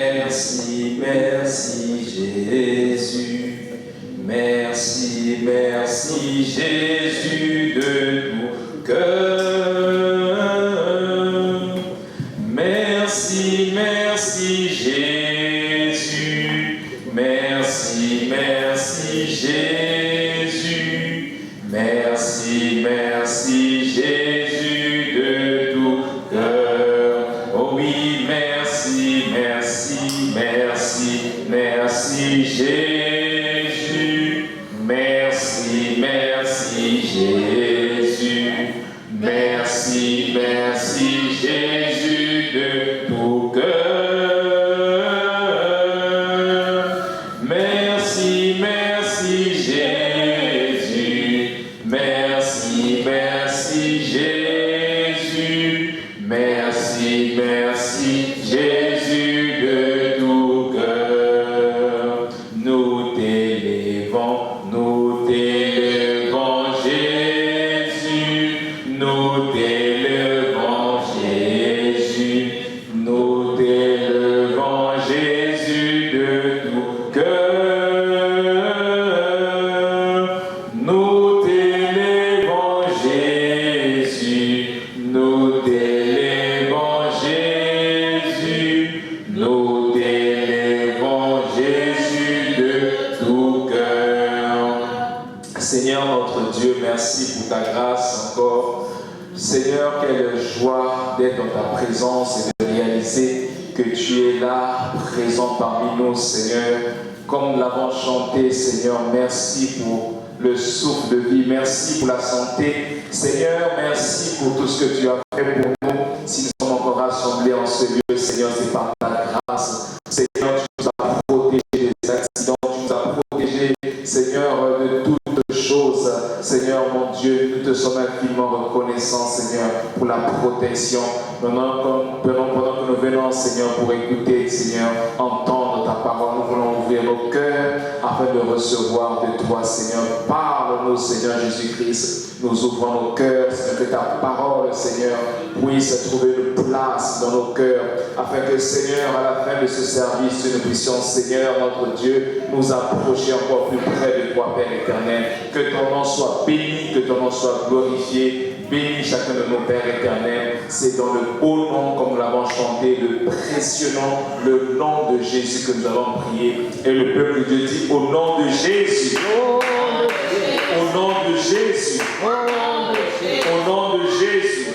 Merci, merci Jésus. Merci, merci Jésus de tout cœur. Merci, merci Jésus. Merci, merci Jésus. Merci, merci Jésus de tout cœur. Oh oui, merci, merci, merci, merci Jésus. Merci, merci Jésus. Merci, merci Jésus de tout cœur. Merci, merci Jésus. Merci, merci Jésus. Merci, merci Jésus de tout cœur. Nous t'élevons Jésus. Nous t'élevons Jésus. Nous t'élevons Jésus de tout cœur. Nous t'élevons Jésus. Nous t'élevons Jésus. Nous t'élevons Jésus de tout cœur. Seigneur notre Dieu, merci pour ta grâce encore. Seigneur, quelle joie d'être dans ta présence et de réaliser que tu es là, présent parmi nous, Seigneur. Comme nous l'avons chanté, Seigneur, merci pour le souffle de vie, merci pour la santé. Seigneur, merci pour tout ce que tu as fait pour nous. Si nous sommes encore rassemblés en ce lieu, Seigneur, c'est par ta grâce. Seigneur, tu nous as protégés des accidents, tu nous as protégés, Seigneur, de toutes choses. Seigneur, mon Dieu, nous te sommes infiniment reconnaissants, Seigneur, pour la protection. Pendant que nous venons, Seigneur, pour écouter, Seigneur, entendre ta parole, nous voulons ouvrir nos cœurs afin de recevoir de toi, Seigneur. Parle-nous, Seigneur Jésus-Christ. Nous ouvrons nos cœurs, Seigneur, que ta parole, Seigneur, puisse trouver une place dans nos cœurs, afin que, Seigneur, à la fin de ce service, nous puissions, Seigneur, notre Dieu, nous approcher encore plus près de toi, Père éternel. Que ton nom soit béni, que ton nom soit glorifié. Bénis chacun de nos pères éternels. C'est dans le haut nom, comme nous l'avons chanté, le précieux nom, le nom de Jésus que nous avons prié. Et le peuple de Dieu dit, au nom de Jésus. Au nom de Jésus. Au nom de Jésus.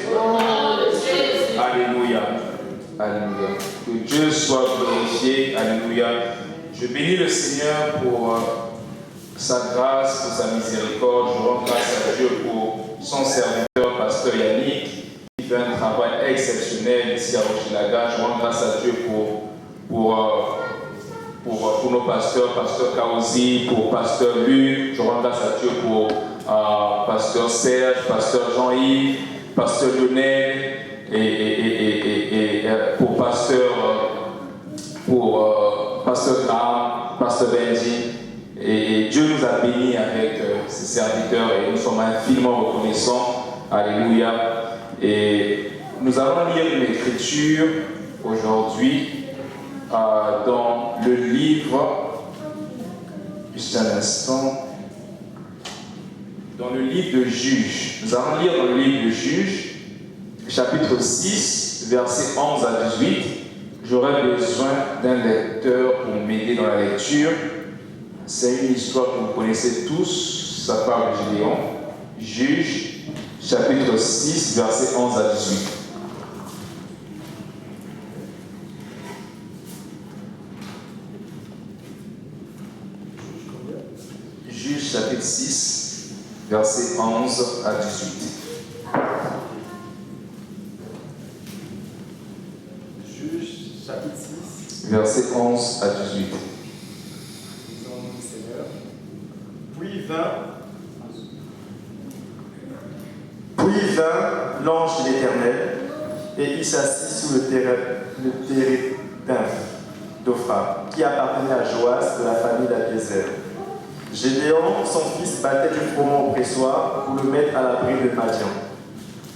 Alléluia. Alléluia. Que Dieu soit glorifié. Alléluia. Je bénis le Seigneur pour sa grâce, pour sa miséricorde. Je rends grâce à Dieu pour son serviteur, pasteur Yannick, qui fait un travail exceptionnel ici à Hochelaga. Je rends grâce à Dieu pour nos pasteurs, pasteur Kaouzi, pour pasteur Luc. Je rends grâce à Dieu pour pasteur Serge, pasteur Jean-Yves, pasteur Lionel et pour pasteur Graham, pasteur Benji. Et Dieu nous a bénis avec ses serviteurs et nous sommes infiniment reconnaissants. Alléluia. Et nous allons lire une écriture aujourd'hui dans le livre, juste un instant, dans le livre de Juges. Nous allons lire dans le livre de Juges, chapitre 6, versets 11 à 18. J'aurai besoin d'un lecteur pour m'aider dans la lecture. C'est une histoire que vous connaissez tous, ça parle de Gédéon. Juges, chapitre 6, versets 11 à 18. Juges, chapitre 6, versets 11 à 18. Juges, chapitre 6, versets 11 à 18. Puis vint l'ange de l'Éternel, et il s'assit sous le térébinthe d'Ophra, qui appartenait à Joas de la famille d'Abiezer. Gédéon, son fils, battait du froment au pressoir pour le mettre à l'abri de Madian.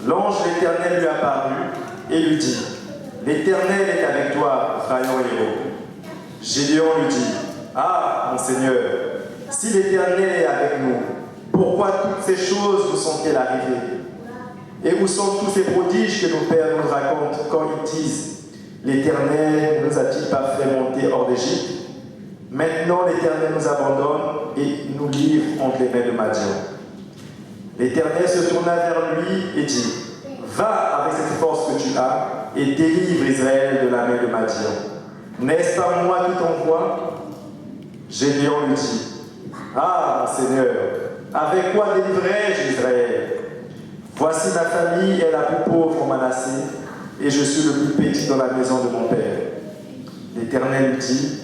L'ange de l'Éternel lui apparut et lui dit : « L'Éternel est avec toi, vaillant héros. Gédéon lui dit, ah, mon Seigneur, si l'Éternel est avec nous, pourquoi toutes ces choses nous sont-elles arrivées? Et où sont tous ces prodiges que nos pères nous racontent quand ils disent, l'Éternel ne nous a-t-il pas fait monter hors d'Égypte? Maintenant l'Éternel nous abandonne et nous livre entre les mains de Madian. L'Éternel se tourna vers lui et dit, va avec cette force que tu as et délivre Israël de la main de Madian. N'est-ce pas moi qui t'envoie? Gédéon lui dit, ah, mon Seigneur, avec quoi délivrerai-je Israël? Voici ma famille est la plus pauvre en Manassé, et je suis le plus petit dans la maison de mon père. L'Éternel lui dit,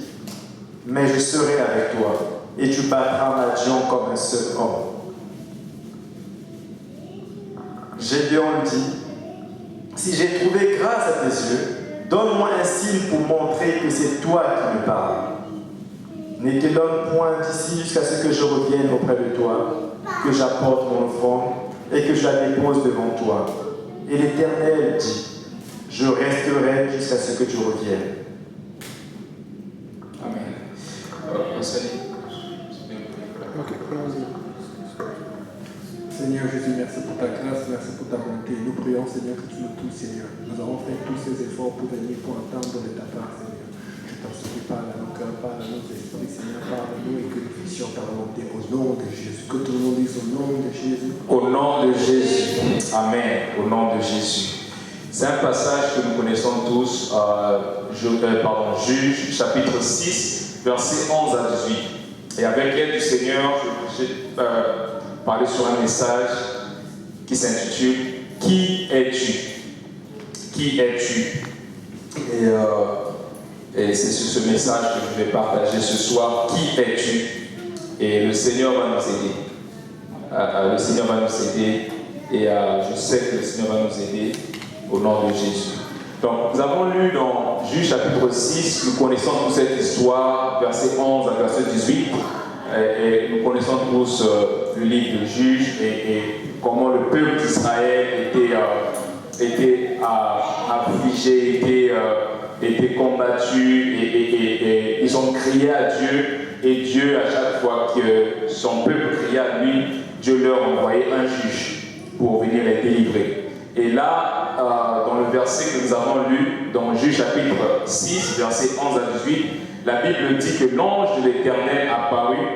mais je serai avec toi, et tu battras Madian comme un seul homme. Gédéon lui dit, si j'ai trouvé grâce à tes yeux, donne-moi un signe pour montrer que c'est toi qui me parles. Ne te donne point d'ici jusqu'à ce que je revienne auprès de toi, que j'apporte mon offrande et que je la dépose devant toi. Et l'Éternel dit, je resterai jusqu'à ce que tu reviennes. Amen. Seigneur Jésus, merci pour ta grâce, merci pour ta bonté. Nous prions, Seigneur, que tu nous touches, Seigneur. Nous avons fait tous ces efforts pour venir, pour entendre de ta part, Seigneur. Je t'en supplie, parle à nos cœurs, parle à nos esprits, Seigneur, parle à nous et que nous fassions ta volonté au nom de Jésus. Que tout le monde dise au nom de Jésus. Au nom de Jésus. Amen. Au nom de Jésus. C'est un passage que nous connaissons tous, Juge, chapitre 6, versets 11 à 18. Et avec l'aide du Seigneur, j'ai parlé sur un message qui s'intitule « Qui es-tu » Qui es-tu? Et c'est sur ce message que je vais partager ce soir. Qui es-tu? Et le Seigneur va nous aider. Le Seigneur va nous aider. Et je sais que le Seigneur va nous aider au nom de Jésus. Donc, nous avons lu dans Juge chapitre 6, nous connaissons toute cette histoire, verset 11 à verset 18. Et nous connaissons tous le livre de Juge et comment le peuple d'Israël était affligé, était combattu et ils ont crié à Dieu. Et Dieu, à chaque fois que son peuple criait à lui, Dieu leur envoyait un juge pour venir les délivrer. Et là, dans le verset que nous avons lu, dans Juge chapitre 6, verset 11 à 18, la Bible dit que l'ange de l'Éternel apparut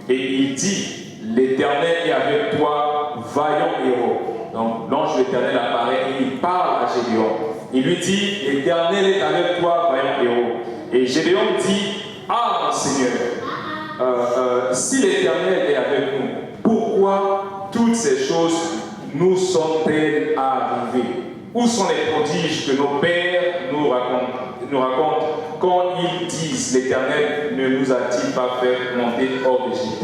et il dit, l'Éternel est avec toi, vaillant héros. Donc l'ange de l'Éternel apparaît et il parle à Gédéon. Il lui dit, l'Éternel est avec toi, vaillant héros. Et Gédéon dit, ah mon Seigneur, si l'Éternel est avec nous, pourquoi toutes ces choses nous sont-elles arrivées? Où sont les prodiges que nos pères nous racontent quand ils disent l'Éternel ne nous a-t-il pas fait monter hors d'Égypte?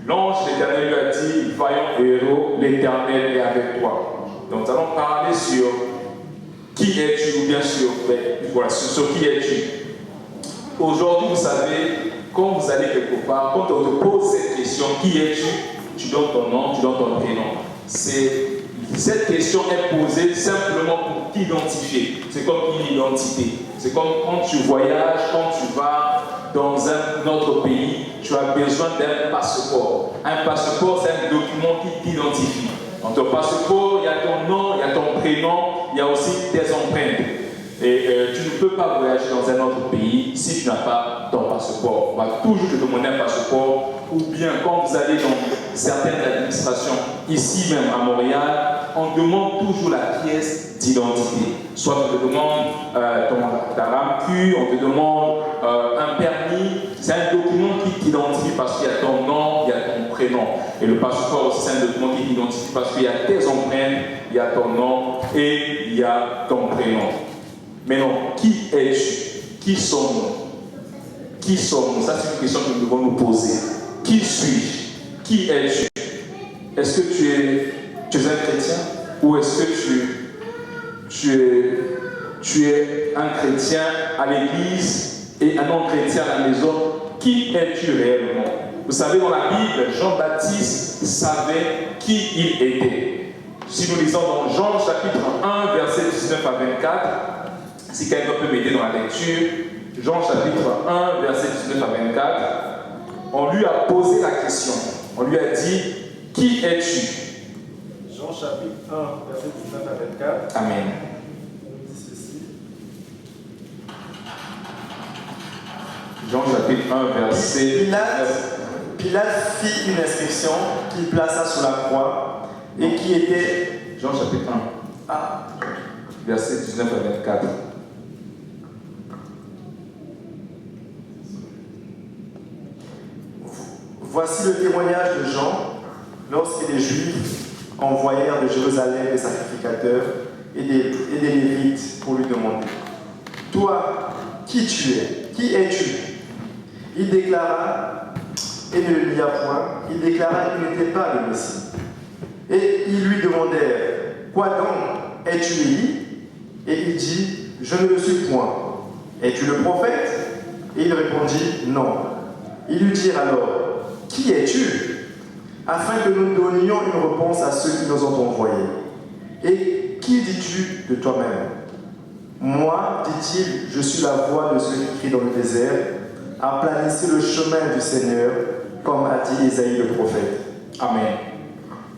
L'ange de l'Éternel lui a dit, vaillant héros, l'Éternel est avec toi. Donc nous allons parler sur qui es-tu, ou bien sur qui es-tu. Aujourd'hui, vous savez, quand vous allez quelque part, quand on te pose cette question, qui es-tu? Tu donnes ton nom, tu donnes ton prénom. Cette question est posée simplement pour t'identifier. C'est comme une identité. C'est comme quand tu voyages, quand tu vas dans un autre pays, tu as besoin d'un passeport. Un passeport, c'est un document qui t'identifie. Dans ton passeport, il y a ton nom, il y a ton prénom, il y a aussi tes empreintes. Et tu ne peux pas voyager dans un autre pays si tu n'as pas ton passeport. On va toujours te demander un passeport, ou bien quand vous allez dans certaines administrations, ici même à Montréal, on demande toujours la pièce d'identité. Soit on te demande ta RAMQ, on te demande un permis. C'est un document qui t'identifie parce qu'il y a ton nom, il y a ton prénom. Et le passeport aussi, c'est un document qui t'identifie parce qu'il y a tes empreintes, il y a ton nom et il y a ton prénom. Mais non, qui es-tu? Qui sommes-nous? Qui sommes-nous? Ça, c'est une question que nous devons nous poser. Qui suis-je? Qui es-tu? Est-ce que tu es un chrétien? Ou est-ce que tu es un chrétien à l'église et un non-chrétien à la maison? Qui es-tu réellement? Vous savez, dans la Bible, Jean-Baptiste savait qui il était. Si nous lisons dans Jean chapitre 1, verset 19 à 24, si quelqu'un peut m'aider dans la lecture, Jean chapitre 1, verset 19 à 24, on lui a posé la question. On lui a dit, qui es-tu? Jean chapitre 1, verset 19 à 24. Amen. On dit ceci. Jean chapitre 1, verset 19. Pilate fit une inscription qu'il plaça sur la croix et qui était... Jean chapitre 1, Ah, verset 19 à 24. voici le témoignage de Jean lorsque les Juifs envoyèrent de Jérusalem des sacrificateurs et des Lévites pour lui demander: Toi, qui tu es? Qui es-tu? Il déclara, et ne le nia point, il déclara qu'il n'était pas le Messie. Et ils lui demandèrent: Quoi donc? Es-tu Élie? Et il dit: Je ne le suis point. Es-tu le prophète? Et il répondit: Non. Ils lui dirent alors: Qui es-tu? Afin que nous donnions une réponse à ceux qui nous ont envoyés. Et qui dis-tu de toi-même? Moi, dit-il, je suis la voix de celui qui crie dans le désert: Aplanissez le chemin du Seigneur, comme a dit Isaïe le prophète. Amen.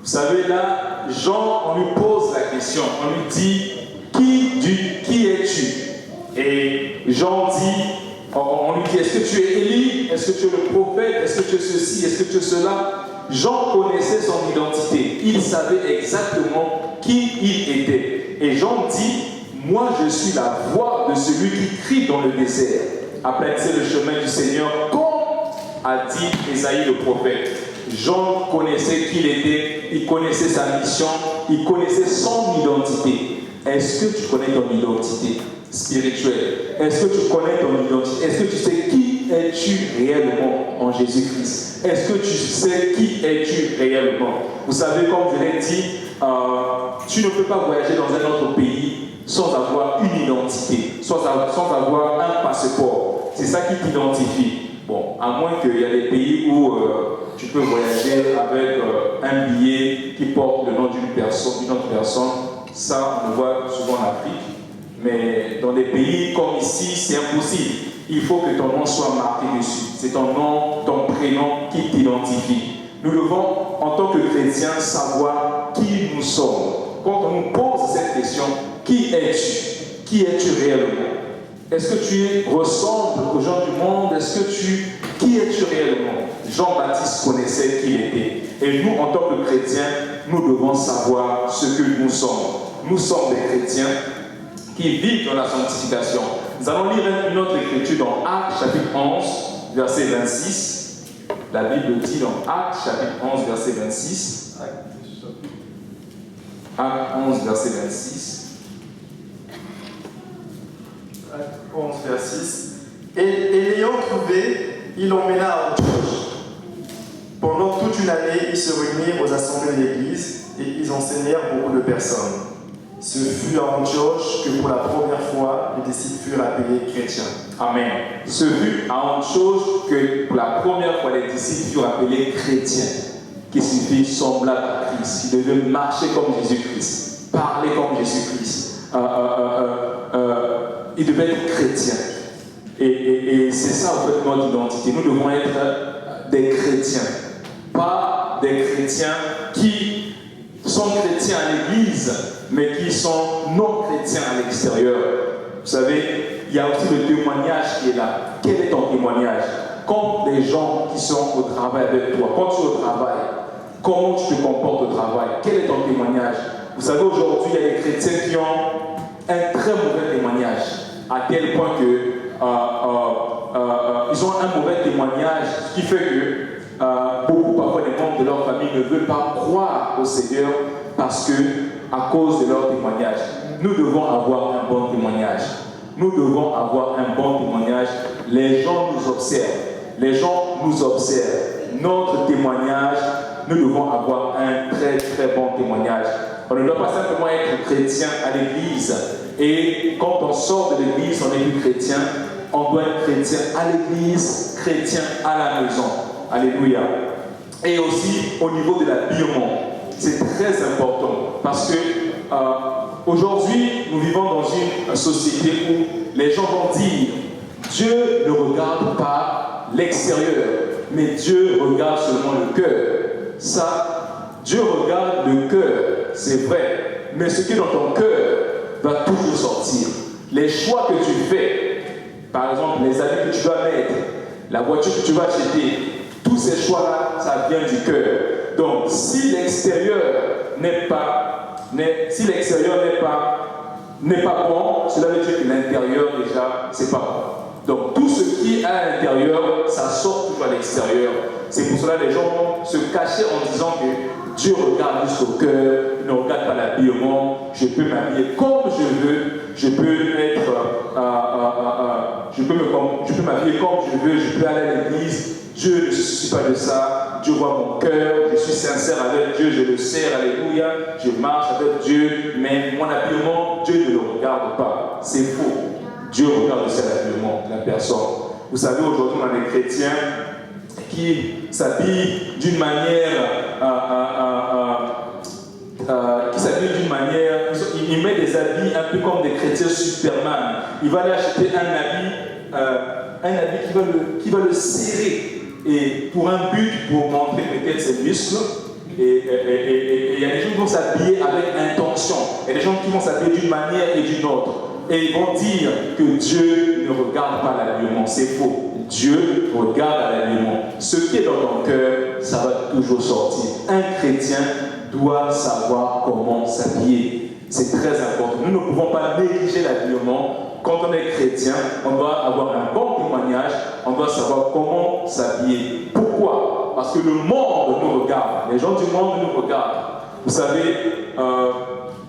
Vous savez, là, Jean, on lui pose la question, on lui dit, qui es-tu? Et Jean dit, on lui dit, est-ce que tu es Élie? Est-ce que tu es le prophète? Est-ce que tu es ceci? Est-ce que tu es cela? Jean connaissait son identité. Il savait exactement qui il était. Et Jean dit, moi je suis la voix de celui qui crie dans le désert. Aplanissez le chemin du Seigneur, comme a dit Isaïe le prophète. Jean connaissait qui il était, il connaissait sa mission, il connaissait son identité. Est-ce que tu connais ton identité spirituelle? Est-ce que tu connais ton identité? Est-ce que tu sais qui es-tu réellement en Jésus-Christ? Est-ce que tu sais qui es-tu réellement? Vous savez, comme je l'ai dit, tu ne peux pas voyager dans un autre pays sans avoir une identité, sans avoir un passeport. C'est ça qui t'identifie. Bon, à moins qu'il y ait des pays où tu peux voyager avec un billet qui porte le nom d'une autre personne. Ça, on le voit souvent en Afrique. Mais dans des pays comme ici, c'est impossible. Il faut que ton nom soit marqué dessus. C'est ton nom, ton prénom qui t'identifie. Nous devons, en tant que chrétiens, savoir qui nous sommes. Quand on nous pose cette question, qui es-tu? Qui es-tu réellement? Est-ce que tu ressembles aux gens du monde? Qui es-tu réellement? Jean-Baptiste connaissait qui il était. Et nous, en tant que chrétiens, nous devons savoir ce que nous sommes. Nous sommes des chrétiens qui vivent dans la sanctification. Nous allons lire une autre écriture dans Actes chapitre 11, verset 26. La Bible dit dans Actes chapitre 11, verset 26. Actes 11, verset 26. Actes 11, verset 6. Et l'ayant trouvé, il l'emmena à Antioche. Pendant toute une année, ils se réunirent aux assemblées de l'Église et ils enseignèrent beaucoup de personnes. Ce fut à Antioche que pour la première fois, les disciples furent appelés chrétiens. Amen. Ce fut à Antioche que pour la première fois, les disciples furent appelés chrétiens, qui signifie semblable à Christ. Ils devaient marcher comme Jésus-Christ, parler comme Jésus-Christ. Ils devaient être chrétiens. Et c'est ça, en fait, notre identité. Nous devons être des chrétiens, pas des chrétiens qui sont chrétiens à l'église, mais qui sont non chrétiens à l'extérieur. Vous savez, il y a aussi le témoignage qui est là. Quel est ton témoignage? Quand des gens qui sont au travail avec toi, quand tu es au travail, comment tu te comportes au travail? Quel est ton témoignage? Vous savez, aujourd'hui, il y a des chrétiens qui ont un très mauvais témoignage, à tel point que ils ont un mauvais témoignage, ce qui fait que beaucoup, parfois, des membres de leur famille ne veulent pas croire au Seigneur parce que, à cause de leur témoignage. Nous devons avoir un bon témoignage. Nous devons avoir un bon témoignage. Les gens nous observent. Les gens nous observent. Notre témoignage, nous devons avoir un très très bon témoignage. On ne doit pas simplement être chrétien à l'église. Et quand on sort de l'église, on est plus chrétien. On doit être chrétien à l'église, chrétien à la maison. Alléluia. Et aussi au niveau de l'habillement. C'est très important parce que aujourd'hui, nous vivons dans une société où les gens vont dire Dieu ne regarde pas l'extérieur, mais Dieu regarde seulement le cœur. Ça, Dieu regarde le cœur, c'est vrai, mais ce qui est dans ton cœur va toujours sortir. Les choix que tu fais, par exemple, les habits que tu vas mettre, la voiture que tu vas acheter, tous ces choix-là, ça vient du cœur. Donc, si l'extérieur n'est pas bon, cela veut dire que l'intérieur déjà, c'est pas bon. Donc, tout ce qui est à l'intérieur, ça sort toujours à l'extérieur. C'est pour cela que les gens vont se cacher en disant que Dieu regarde jusqu'au cœur, il ne regarde pas l'habillement, je peux m'habiller comme je veux, je peux m'habiller comme je veux, je peux aller à l'église. Dieu ne se soucie pas de ça. Dieu voit mon cœur, je suis sincère avec Dieu, je le sers, alléluia, je marche avec Dieu, mais mon habillement, Dieu ne le regarde pas. C'est faux. Dieu regarde aussi l'habillement de la personne. Vous savez, aujourd'hui, on a des chrétiens qui s'habillent d'une manière, il met des habits un peu comme des chrétiens Superman. Il va aller acheter un habit qui va le serrer. Et pour un but, pour montrer peut-être ses muscles, et il y a des gens qui vont s'habiller avec intention, et des gens qui vont s'habiller d'une manière et d'une autre, et ils vont dire que Dieu ne regarde pas l'habillement. C'est faux. Dieu regarde l'habillement. Ce qui est dans ton cœur, ça va toujours sortir. Un chrétien doit savoir comment s'habiller. C'est très important. Nous ne pouvons pas négliger l'habillement. Quand on est chrétien, on doit avoir un bon témoignage, on doit savoir comment s'habiller. Pourquoi? Parce que le monde nous regarde, les gens du monde nous regardent. Vous savez,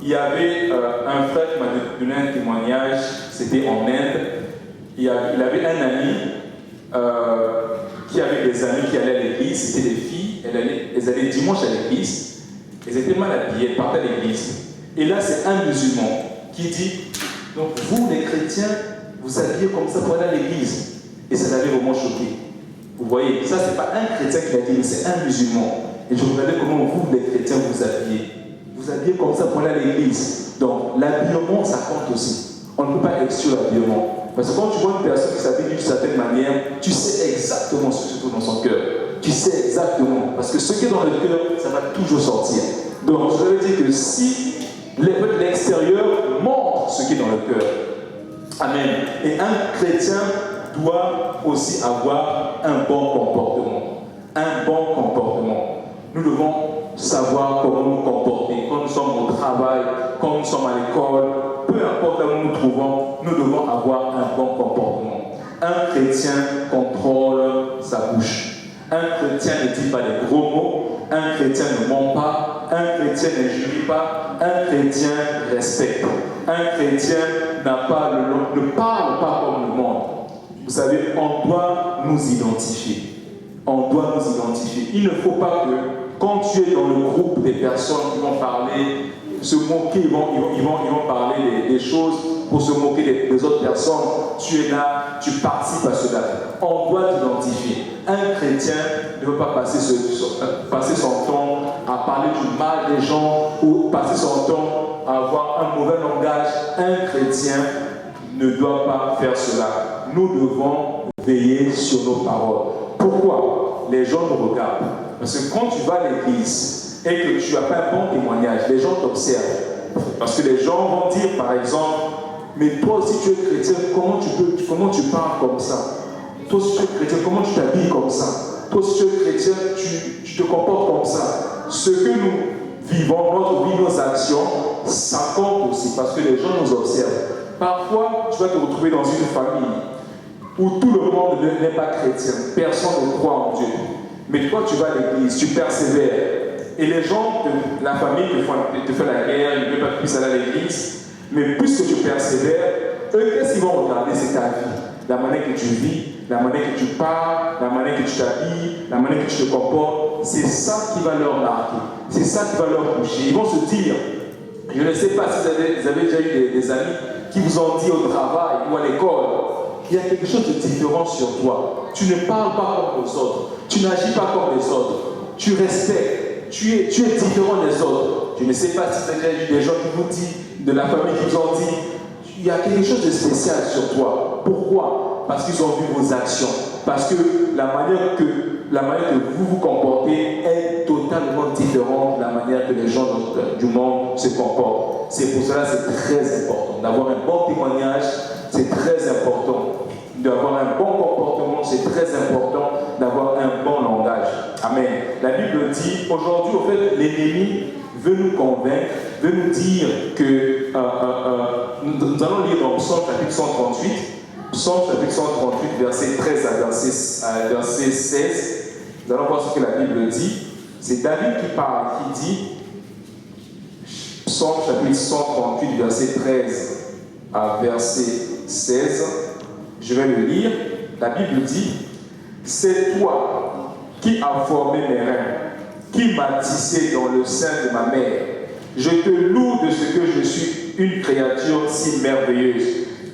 il y avait un frère qui m'a donné un témoignage, c'était en Inde. Il avait un ami qui avait des amis qui allaient à l'église, c'était des filles, elles allaient dimanche à l'église, elles étaient mal habillées, elles partaient à l'église. Et là, c'est un musulman qui dit, donc vous les chrétiens, vous habillez comme ça pour aller à l'église. Et ça l'avait vraiment choqué. Vous voyez, ça c'est pas un chrétien qui l'a dit, mais c'est un musulman. Et je regardais comment vous les chrétiens vous habillez. Vous habillez comme ça pour aller à l'église. Donc l'habillement, ça compte aussi. On ne peut pas exclure l'habillement. Parce que quand tu vois une personne qui s'habille d'une certaine manière, tu sais exactement ce qui se trouve dans son cœur. Tu sais exactement. Parce que ce qui est dans le cœur, ça va toujours sortir. Donc je veux dire que si l'extérieur montre ce qui est dans le cœur. Amen. Et un chrétien doit aussi avoir un bon comportement. Un bon comportement. Nous devons savoir comment nous comporter. Quand nous sommes au travail, quand nous sommes à l'école, peu importe là où nous nous trouvons, nous devons avoir un bon comportement. Un chrétien contrôle sa bouche. Un chrétien ne dit pas des gros mots. Un chrétien ne ment pas. Un chrétien n'injurie pas. Un chrétien respecte. Un chrétien ne parle pas comme le monde. Vous savez, on doit nous identifier. On doit nous identifier. Il ne faut pas que, quand tu es dans le groupe des personnes qui vont parler, se moquer, ils vont parler des choses pour se moquer des autres personnes. Tu es là, tu participes à cela. On doit t'identifier. Un chrétien ne veut pas passer son temps à parler du mal des gens ou passer son temps à avoir un mauvais langage. Un chrétien ne doit pas faire cela. Nous devons veiller sur nos paroles. Pourquoi? Les gens nous regardent. Parce que quand tu vas à l'église et que tu n'as pas un bon témoignage, les gens t'observent. Parce que les gens vont dire, par exemple, mais toi aussi tu es chrétien, comment tu parles comme ça? Toi aussi tu es chrétien, comment tu t'habilles comme ça? Toi aussi tu es chrétien, tu te comportes comme ça. Ce que nous vivons, notre vie, nos actions, ça compte aussi parce que les gens nous observent. Parfois, tu vas te retrouver dans une famille où tout le monde n'est pas chrétien, personne ne croit en Dieu. Mais toi, tu vas à l'église, tu persévères. Et les gens de la famille te font la guerre, ils ne veulent pas plus aller à l'église. Mais puisque tu persévères, eux, qu'est-ce qu'ils vont regarder? C'est ta vie. La manière que tu vis, la manière que tu parles, la manière que tu t'habilles, la manière que tu te comportes. C'est ça qui va leur marquer. C'est ça qui va leur toucher. Ils vont se dire, je ne sais pas si vous avez déjà eu des amis qui vous ont dit au travail ou à l'école, il y a quelque chose de différent sur toi. Tu ne parles pas comme les autres. Tu n'agis pas comme les autres. Tu respectes. Tu es différent des autres. Je ne sais pas si vous avez déjà eu des gens qui vous disent, de la famille qui vous ont dit, il y a quelque chose de spécial sur toi. Pourquoi? Parce qu'ils ont vu vos actions. Parce que la manière que vous vous comportez est totalement différente de la manière que les gens du monde se comportent. C'est pour cela que c'est très important. D'avoir un bon témoignage, c'est très important. D'avoir un bon comportement, c'est très important. D'avoir un bon langage. Amen. La Bible dit, aujourd'hui, au fait, l'ennemi veut nous convaincre, veut nous dire que nous allons lire dans Psaume chapitre 138, Psaume chapitre 138, verset 13 à verset 16. Nous allons voir ce que la Bible dit. C'est David qui parle, qui dit, Psaume chapitre 138, verset 13 à verset 16. Je vais le lire. La Bible dit, c'est toi qui as formé mes reins, qui m'as tissé dans le sein de ma mère. Je te loue de ce que je suis une créature si merveilleuse.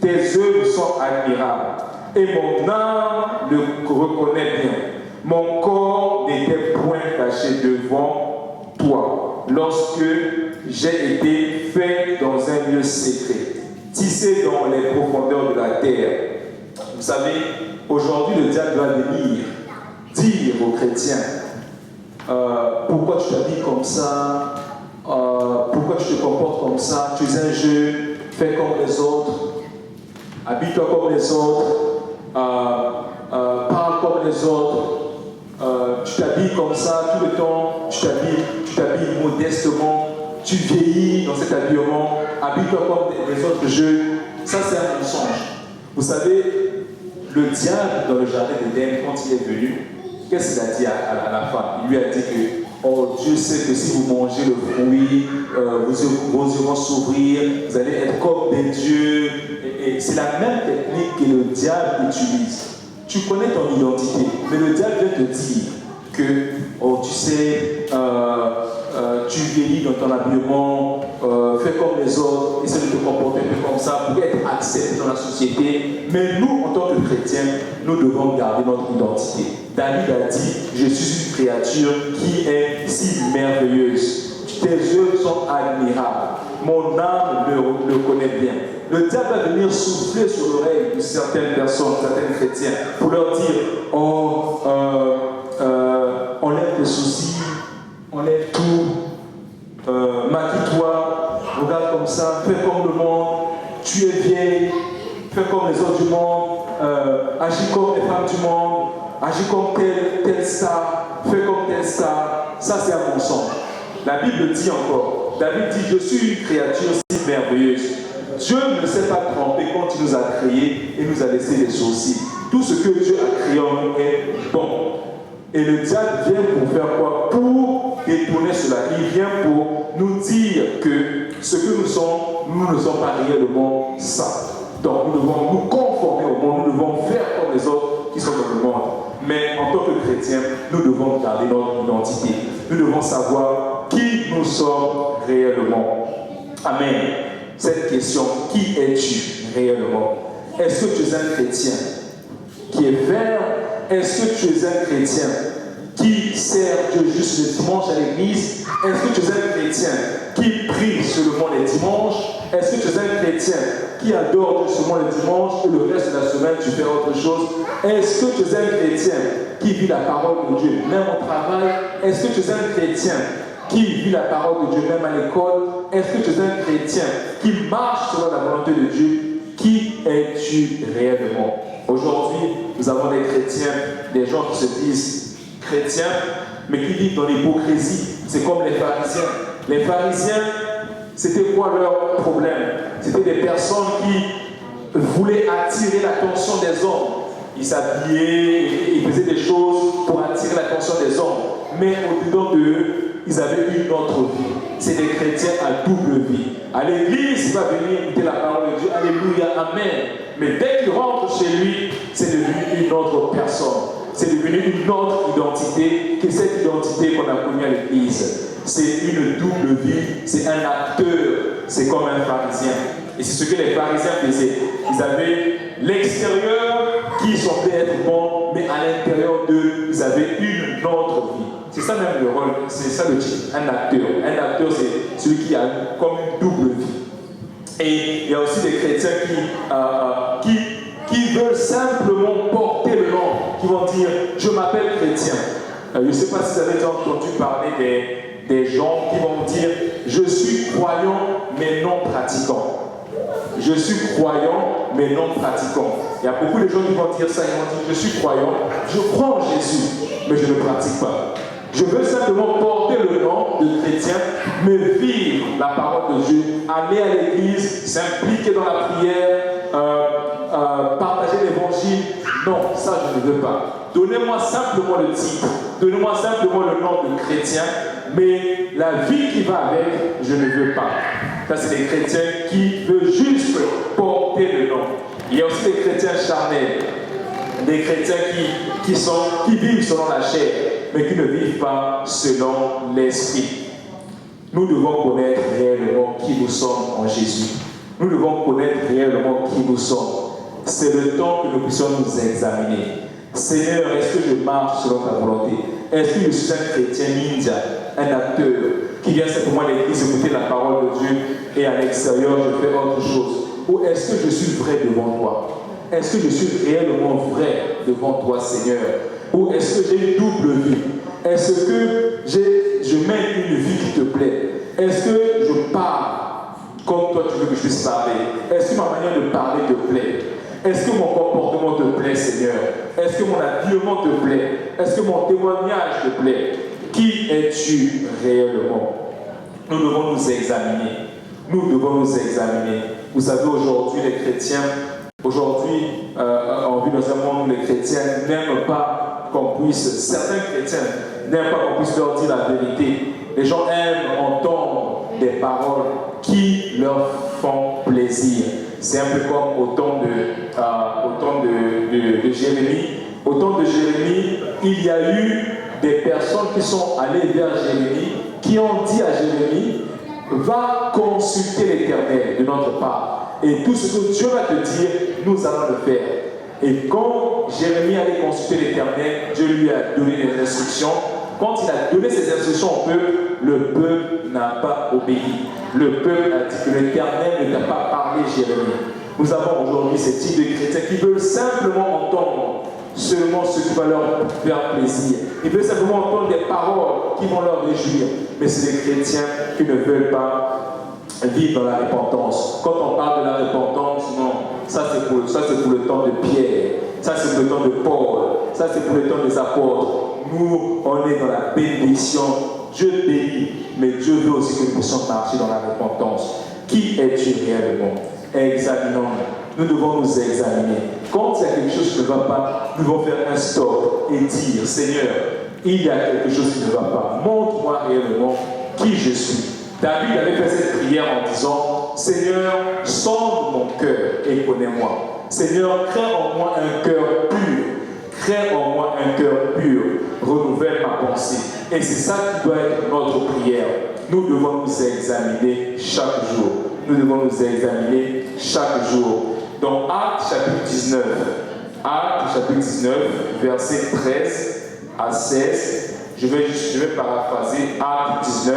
Tes œuvres sont admirables et mon âme le reconnaît bien. Mon corps n'était point caché devant toi lorsque j'ai été fait dans un lieu secret, tissé dans les profondeurs de la terre. Vous savez, aujourd'hui le diable va venir dire aux chrétiens, pourquoi tu t'habilles comme ça, pourquoi tu te comportes comme ça, tu es un jeune, fais comme les autres, habille-toi comme les autres, parle comme les autres, tu t'habilles comme ça tout le temps, tu t'habilles modestement, tu vieillis dans cet habillement, habille-toi comme les autres jeunes. Ça c'est un mensonge. Vous savez, le diable dans le jardin d'Éden, quand il est venu, qu'est-ce qu'il a dit à la femme? Il lui a dit que, oh, Dieu sait que si vous mangez le fruit, vos yeux vont s'ouvrir, vous allez être comme des dieux. Et c'est la même technique que le diable utilise. Tu connais ton identité, mais le diable vient te dire que, oh, tu sais, tu vieillis dans ton habillement, fais comme les autres, essaie de te comporter un peu comme ça pour être accepté dans la société. Mais nous, en tant que chrétiens, nous devons garder notre identité. David a dit, je suis une créature qui est si merveilleuse. Tes œuvres sont admirables. Mon âme le connaît bien. Le diable va venir souffler sur l'oreille de certaines personnes, certains chrétiens, pour leur dire, oh, enlève tes soucis, enlève tout, maquille-toi, regarde comme ça, fais comme le monde, tu es vieille, fais comme les autres du monde, agis comme les femmes du monde, agis comme telle star, fais comme telle star. Ça, c'est un mensonge. La Bible dit encore, David dit, je suis une créature si merveilleuse. Dieu ne s'est pas trompé quand il nous a créés et nous a laissé des sourcils. Tout ce que Dieu a créé en nous est bon. Et le diable vient pour faire quoi? Pour détourner cela. Il vient pour nous dire que ce que nous ne sommes pas réellement ça. Donc nous devons nous conformer au monde, nous devons faire comme les autres qui sont dans le monde. Mais en tant que chrétiens, nous devons garder notre identité. Nous devons savoir qui nous sommes réellement. Amen. Cette question, qui es-tu réellement? Est-ce que tu es un chrétien qui est vert? Est-ce que tu es un chrétien qui sert Dieu juste le dimanche à l'église? Est-ce que tu es un chrétien qui prie seulement les dimanches? Est-ce que tu es un chrétien qui adore Dieu seulement le dimanche et le reste de la semaine tu fais autre chose? Est-ce que tu es un chrétien qui vit la parole de Dieu même au travail? Est-ce que tu es un chrétien qui vit la parole de Dieu même à l'école? Est-ce que tu es un chrétien qui marche selon la volonté de Dieu? Qui es-tu réellement? Aujourd'hui, nous avons des chrétiens, des gens qui se disent chrétiens, mais qui vivent dans l'hypocrisie. C'est comme les pharisiens. Les pharisiens, c'était quoi leur problème? C'était des personnes qui voulaient attirer l'attention des hommes. Ils s'habillaient, ils faisaient des choses pour attirer l'attention des hommes. Mais au-dedans d'eux, ils avaient une autre vie. C'est des chrétiens à double vie. À l'église, il va venir écouter la parole de Dieu. Alléluia, amen. Mais dès qu'il rentre chez lui, c'est devenu une autre personne. C'est devenu une autre identité que cette identité qu'on a connue à l'église. C'est une double vie, c'est un acteur, c'est comme un pharisien. Et c'est ce que les pharisiens faisaient. Ils avaient l'extérieur qui semblait être bon, mais à l'intérieur d'eux, ils avaient une autre vie. C'est ça même le rôle, c'est ça le titre, un acteur. Un acteur, c'est celui qui a comme une double vie. Et il y a aussi des chrétiens qui veulent simplement porter le nom, qui vont dire « je m'appelle chrétien ». Je ne sais pas si vous avez déjà entendu parler des gens qui vont dire « je suis croyant mais non pratiquant ». Je suis croyant mais non pratiquant. Il y a beaucoup de gens qui vont dire ça, ils vont dire je suis croyant, je crois en Jésus, mais je ne pratique pas. Je veux simplement porter le nom de chrétien, mais vivre la parole de Dieu, aller à l'église, s'impliquer dans la prière, partager l'évangile. Non, ça je ne veux pas. Donnez-moi simplement le titre, donnez-moi simplement le nom de chrétien, mais la vie qui va avec, je ne veux pas. Ça, c'est des chrétiens qui veulent juste porter le nom. Il y a aussi des chrétiens charnels, des chrétiens qui vivent selon la chair, mais qui ne vivent pas selon l'esprit. Nous devons connaître réellement qui nous sommes en Jésus. Nous devons connaître réellement qui nous sommes. C'est le temps que nous puissions nous examiner. Seigneur, est-ce que je marche selon ta volonté? Est-ce que je suis un chrétien ninja, un acteur qui vient simplement à l'église écouter la parole de Dieu et à l'extérieur je fais autre chose? Ou est-ce que je suis vrai devant toi? Est-ce que je suis réellement vrai devant toi, Seigneur? Ou est-ce que j'ai une double vie? Est-ce que je mène une vie qui te plaît? Est-ce que je parle comme toi tu veux que je puisse parler? Est-ce que ma manière de parler te plaît? Est-ce que mon comportement te plaît, Seigneur? Est-ce que mon habillement te plaît? Est-ce que mon témoignage te plaît? Qui es-tu réellement? Nous devons nous examiner. Nous devons nous examiner. Vous savez, aujourd'hui, les chrétiens, aujourd'hui, on vit dans un monde où les chrétiens n'aiment pas qu'on puisse, certains chrétiens n'aiment pas qu'on puisse leur dire la vérité. Les gens aiment entendre des paroles qui leur font plaisir. C'est un peu comme au temps de Jérémie. Au temps de Jérémie, il y a eu des personnes qui sont allées vers Jérémie, qui ont dit à Jérémie, va consulter l'Éternel de notre part. Et tout ce que Dieu va te dire, nous allons le faire. Et quand Jérémie allait consulter l'Éternel, Dieu lui a donné des instructions. Quand il a donné ces instructions au peuple, le peuple n'a pas obéi. Le peuple a dit que l'Éternel ne t'a pas parlé, Jérémie. Nous avons aujourd'hui ce type de chrétiens qui veulent simplement entendre seulement ce qui va leur faire plaisir. Ils veulent simplement entendre des paroles qui vont leur réjouir. Mais c'est des chrétiens qui ne veulent pas vivre dans la repentance. Quand on parle de la repentance, non, ça c'est pour le temps de Pierre, ça c'est pour le temps de Paul, ça c'est pour le temps des apôtres. Nous, on est dans la bénédiction. Dieu bénit, mais Dieu veut aussi que nous puissions marcher dans la repentance. Qui es-tu réellement? Examinons-nous. Nous devons nous examiner. Quand il y a quelque chose qui ne va pas, nous devons faire un stop et dire, Seigneur, il y a quelque chose qui ne va pas. Montre-moi réellement qui je suis. David avait fait cette prière en disant, Seigneur, sonde mon cœur et connais-moi. Seigneur, crée en moi un cœur pur. Crée en moi un cœur pur. Renouvelle ma pensée. Et c'est ça qui doit être notre prière. Nous devons nous examiner chaque jour. Nous devons nous examiner chaque jour. Dans Actes chapitre 19, Actes chapitre 19, versets 13 à 16, je vais paraphraser Actes 19,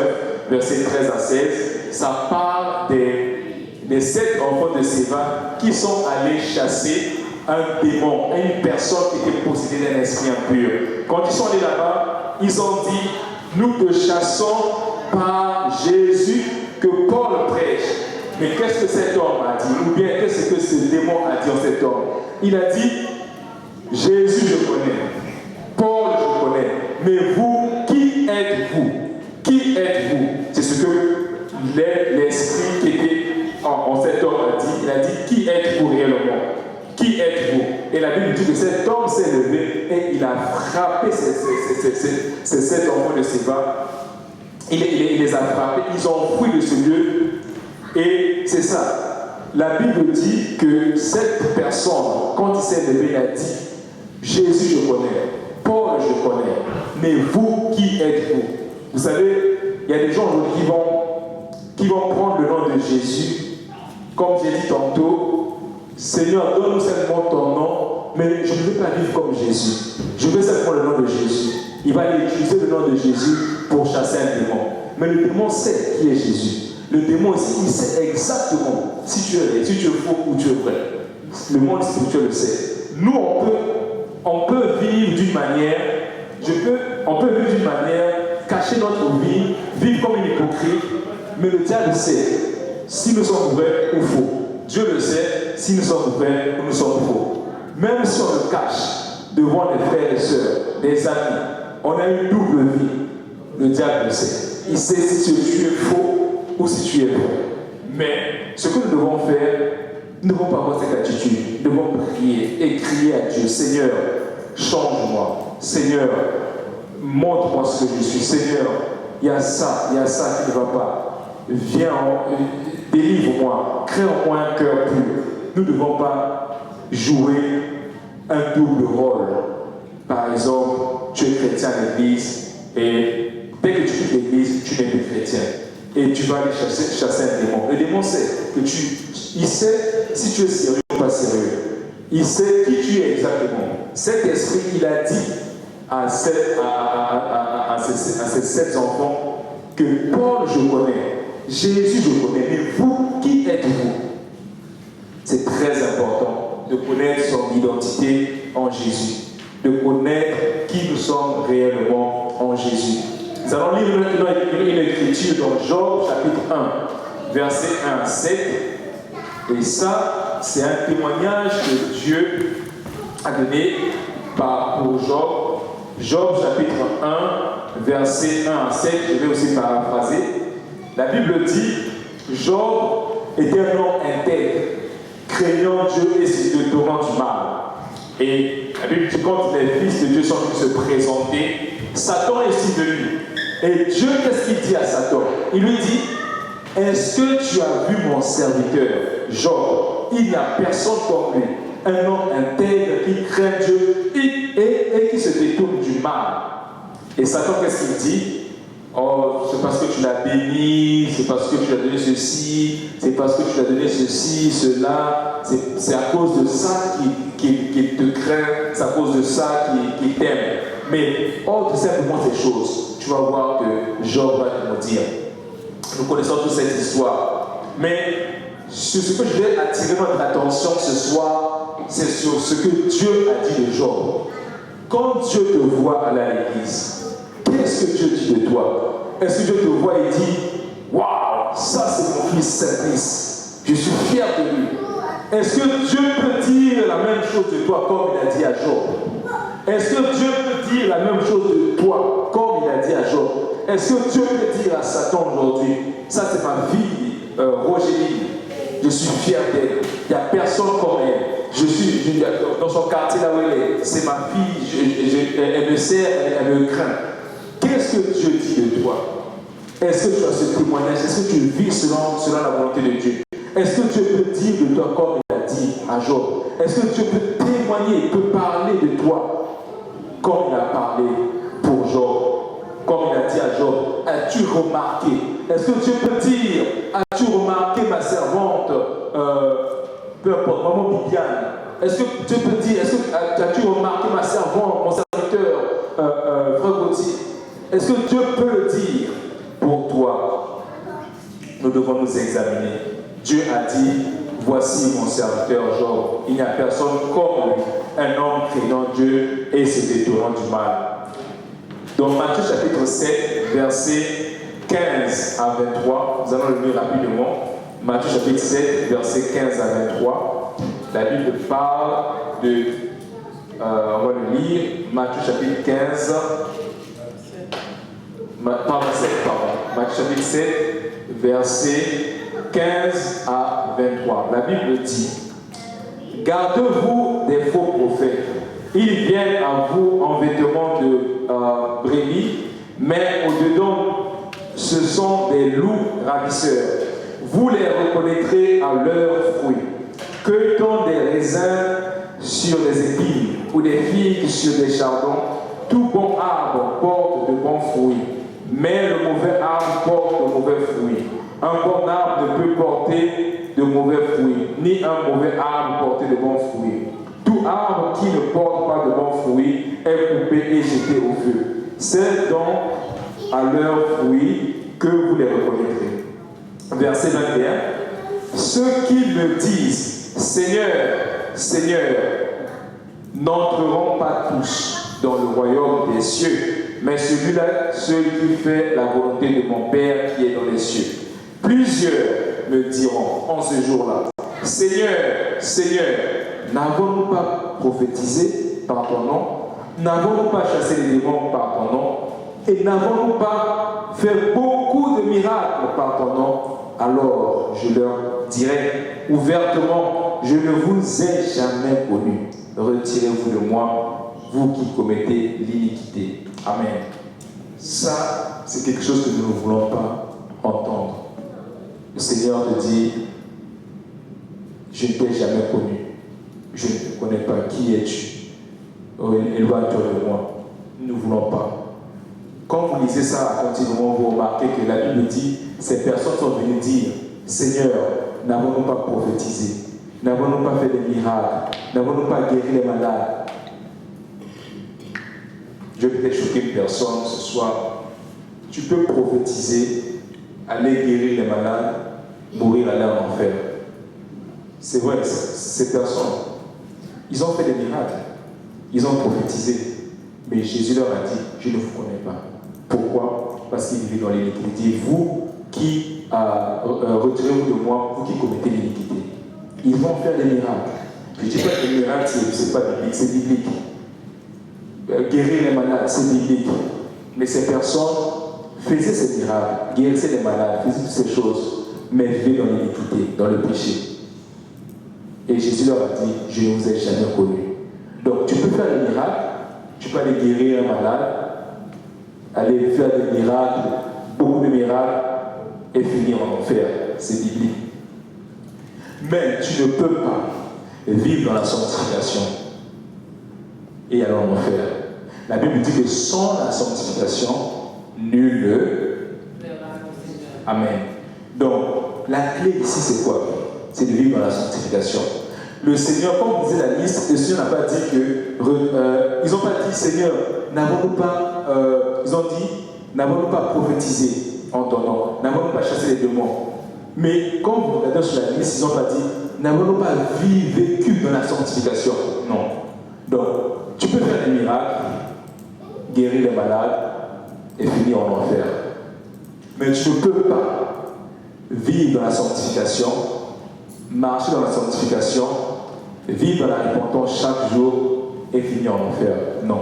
versets 13 à 16, ça parle des 7 enfants de Séva qui sont allés chasser un démon, une personne qui était possédée d'un esprit impur. Quand ils sont allés là-bas, ils ont dit, nous te chassons par Jésus que Paul prêche. Mais qu'est-ce que cet homme a dit? Ou bien qu'est-ce que ce démon a dit en cet homme? Il a dit, Jésus je connais, Paul je connais, mais vous, qui êtes-vous? Qui êtes-vous? C'est ce que l'esprit qui était en cet homme a dit. Il a dit, qui êtes-vous réellement? Qui êtes-vous? Et la Bible dit que cet homme s'est levé et il a frappé ces 7 enfants de Séva. Il les a frappés, ils ont fui de ce lieu. Et c'est ça. La Bible dit que cette personne, quand il s'est levé, il a dit, Jésus je connais, Paul je connais, mais vous, qui êtes-vous? Vous savez, il y a des gens aujourd'hui qui vont prendre le nom de Jésus, comme j'ai dit tantôt, Seigneur, donne-nous simplement ton nom, mais je ne veux pas vivre comme Jésus. Je veux simplement le nom de Jésus. Il va utiliser le nom de Jésus pour chasser un démon. Mais le démon sait qui est Jésus. Le démon, il sait exactement si tu es faux ou tu es vrai. Le monde spirituel le sait. Nous, on peut vivre d'une manière, on peut vivre d'une manière, cacher notre vie, vivre comme une hypocrite, mais le diable sait si nous sommes vrais ou faux. Dieu le sait si nous sommes vrais ou nous sommes faux. Même si on le cache devant les frères et sœurs, des amis, on a une double vie. Le diable le sait. Il sait si tu es faux ou si tu es vrai. Mais ce que nous devons faire, nous ne devons pas avoir cette attitude. Nous devons prier et crier à Dieu, Seigneur, change-moi. Seigneur, montre-moi ce que je suis. Seigneur, il y a ça qui ne va pas. Viens, délivre-moi, crée en moi un cœur pur. Nous ne devons pas jouer un double rôle. Par exemple, tu es chrétien à l'église et dès que tu quittes l'église, tu n'es plus chrétien. Et tu vas aller chasser un démon. Le démon sait que il sait si tu es sérieux ou pas sérieux. Il sait qui tu es exactement. Cet esprit, il a dit à ces 7 enfants que Paul, je connais, Jésus, je connais, mais vous, qui êtes-vous? C'est très important de connaître son identité en Jésus, de connaître qui nous sommes réellement en Jésus. Nous allons lire une écriture dans Job, chapitre 1, verset 1 à 7. Et ça, c'est un témoignage que Dieu a donné pour Job. Job, chapitre 1, verset 1 à 7. Je vais aussi paraphraser. La Bible dit, Job était un homme intègre, craignant Dieu et se détournant du mal. Et la Bible dit, quand les fils de Dieu sont venus se présenter, Satan est aussi venu. Et Dieu, qu'est-ce qu'il dit à Satan? Il lui dit, est-ce que tu as vu mon serviteur, Job? Il n'y a personne comme lui, un homme intègre qui craint Dieu et qui se détourne du mal. Et Satan, qu'est-ce qu'il dit? Oh, c'est parce que tu l'as béni, c'est parce que tu lui as donné ceci, c'est parce que tu lui as donné ceci, cela, c'est à cause de ça qu'il te craint, c'est à cause de ça qu'il t'aime. Mais hors de simplement ces choses, tu vas voir que Job va te le dire. Nous connaissons toute cette histoire. Mais ce que je vais attirer notre attention ce soir, c'est sur ce que Dieu a dit de Job. Quand Dieu te voit aller à l'église, qu'est-ce que Dieu dit de toi? Est-ce que Dieu te voit et dit, waouh, ça c'est mon fils Saint-Christ, je suis fier de lui? Est-ce que Dieu peut dire la même chose de toi comme il a dit à Job? Est-ce que Dieu peut dire la même chose de toi comme il a dit à Job? Est-ce que Dieu peut dire à Satan aujourd'hui, ça c'est ma fille Rogéline, je suis fier d'elle, il n'y a personne comme elle, je suis dans son quartier là où elle est, c'est ma fille, elle me sert, elle me craint. Qu'est-ce que Dieu dit de toi? Est-ce que tu as ce témoignage? Est-ce que tu vis selon la volonté de Dieu? Est-ce que Dieu peut dire de toi comme il a dit à Job? Est-ce que Dieu peut témoigner, peut parler de toi comme il a parlé pour Job? Comme il a dit à Job, as-tu remarqué? Est-ce que Dieu peut dire, as-tu remarqué ma servante, peu importe, maman Bibiane? Est-ce que Dieu peut dire, as-tu remarqué ma servante, mon serviteur, frère Gauthier? Est-ce que Dieu peut le dire pour toi? Nous devons nous examiner. Dieu a dit, voici mon serviteur Job. Il n'y a personne comme lui, un homme craignant Dieu et se détournant du mal. Dans Matthieu chapitre 7, versets 15 à 23, nous allons le lire rapidement. Matthieu chapitre 7, versets 15 à 23. La Bible parle de... on va le lire. Matthieu chapitre 15... Matthieu chapitre 7, versets 15 à 23. La Bible dit, gardez-vous des faux prophètes. Ils viennent à vous en vêtements de brebis, mais au-dedans, ce sont des loups ravisseurs. Vous les reconnaîtrez à leurs fruits. Cueille-t-on des raisins sur des épines ou des figues sur des chardons? Tout bon arbre porte de bons fruits, mais le mauvais arbre porte de mauvais fruits. Un bon arbre ne peut porter de mauvais fruits, ni un mauvais arbre porter de bons fruits. Tout arbre qui ne porte pas de bons fruits est coupé et jeté au feu. C'est donc à leurs fruits que vous les reconnaîtrez. Verset 21. Ceux qui me disent, Seigneur, Seigneur, n'entreront pas tous dans le royaume des cieux, mais celui-là, celui qui fait la volonté de mon Père qui est dans les cieux. Plusieurs me diront en ce jour-là, Seigneur, Seigneur, n'avons-nous pas prophétisé par ton nom? N'avons-nous pas chassé les démons par ton nom? Et n'avons-nous pas fait beaucoup de miracles par ton nom? Alors je leur dirai ouvertement, je ne vous ai jamais connu. Retirez-vous de moi, vous qui commettez l'iniquité. Amen. Ça, c'est quelque chose que nous ne voulons pas entendre. Le Seigneur te dit, je ne t'ai jamais connu. Je ne te connais pas. Qui es-tu? Éloigne-toi de moi. Nous ne voulons pas. Quand vous lisez ça attentivement, vous remarquez que la Bible dit, ces personnes sont venues dire, Seigneur, n'avons-nous pas prophétisé? N'avons-nous pas fait des miracles? N'avons-nous pas guéri les malades? Je vais peut-être choquer une personne ce soir. Tu peux prophétiser, aller guérir les malades, mourir, aller en enfer. C'est vrai, ces personnes, ils ont fait des miracles. Ils ont prophétisé. Mais Jésus leur a dit, je ne vous connais pas. Pourquoi? Parce qu'ils vivaient dans l'iniquité. Il dit, vous qui retirez-vous de moi, vous qui commettez l'iniquité. Ils vont faire des miracles. Je ne dis pas que les miracles, ce n'est pas biblique, c'est biblique. Guérir les malades, c'est biblique. Mais ces personnes faisaient ces miracles, guérissaient les malades, faisaient toutes ces choses, mais vivaient dans l'iniquité, dans le péché. Et Jésus leur a dit, je ne vous ai jamais connu. Donc tu peux faire des miracles, tu peux aller guérir un malade, aller faire des miracles, beaucoup de miracles, et finir en enfer. C'est biblique. Mais tu ne peux pas vivre dans la sanctification et aller en enfer. La Bible dit que sans la sanctification, nul ne... Amen. Donc, la clé ici, c'est quoi? C'est de vivre dans la sanctification. Le Seigneur, comme on disait la liste, le Seigneur n'a pas dit que... ils n'ont pas dit, Seigneur, n'avons-nous pas... ils ont dit, n'avons-nous pas prophétisé en ton nom? N'avons-nous pas chassé les démons? Mais comme vous regardez sur la liste, ils n'ont pas dit, n'avons-nous pas vécu dans la sanctification? Non. Donc, tu peux faire des miracles, guérir les malades et finir en enfer. Mais tu ne peux pas vivre dans la sanctification, marcher dans la sanctification, vivre dans la repentance chaque jour et finir en enfer. Non.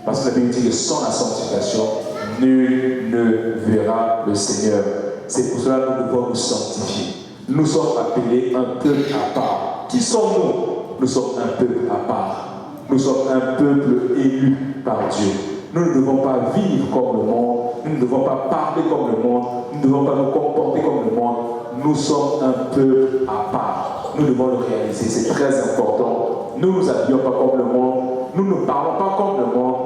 Parce que la Bible dit que sans la sanctification, nul ne verra le Seigneur. C'est pour cela que nous devons nous sanctifier. Nous sommes appelés un peuple à part. Qui sommes-nous? Nous sommes un peuple à part. Nous sommes un peuple élu par Dieu. Nous ne devons pas vivre comme le monde. Nous ne devons pas parler comme le monde. Nous ne devons pas nous comporter comme le monde. Nous sommes un peuple à part. Nous devons le réaliser. C'est très important. Nous ne nous habillons pas comme le monde. Nous ne parlons pas comme le monde.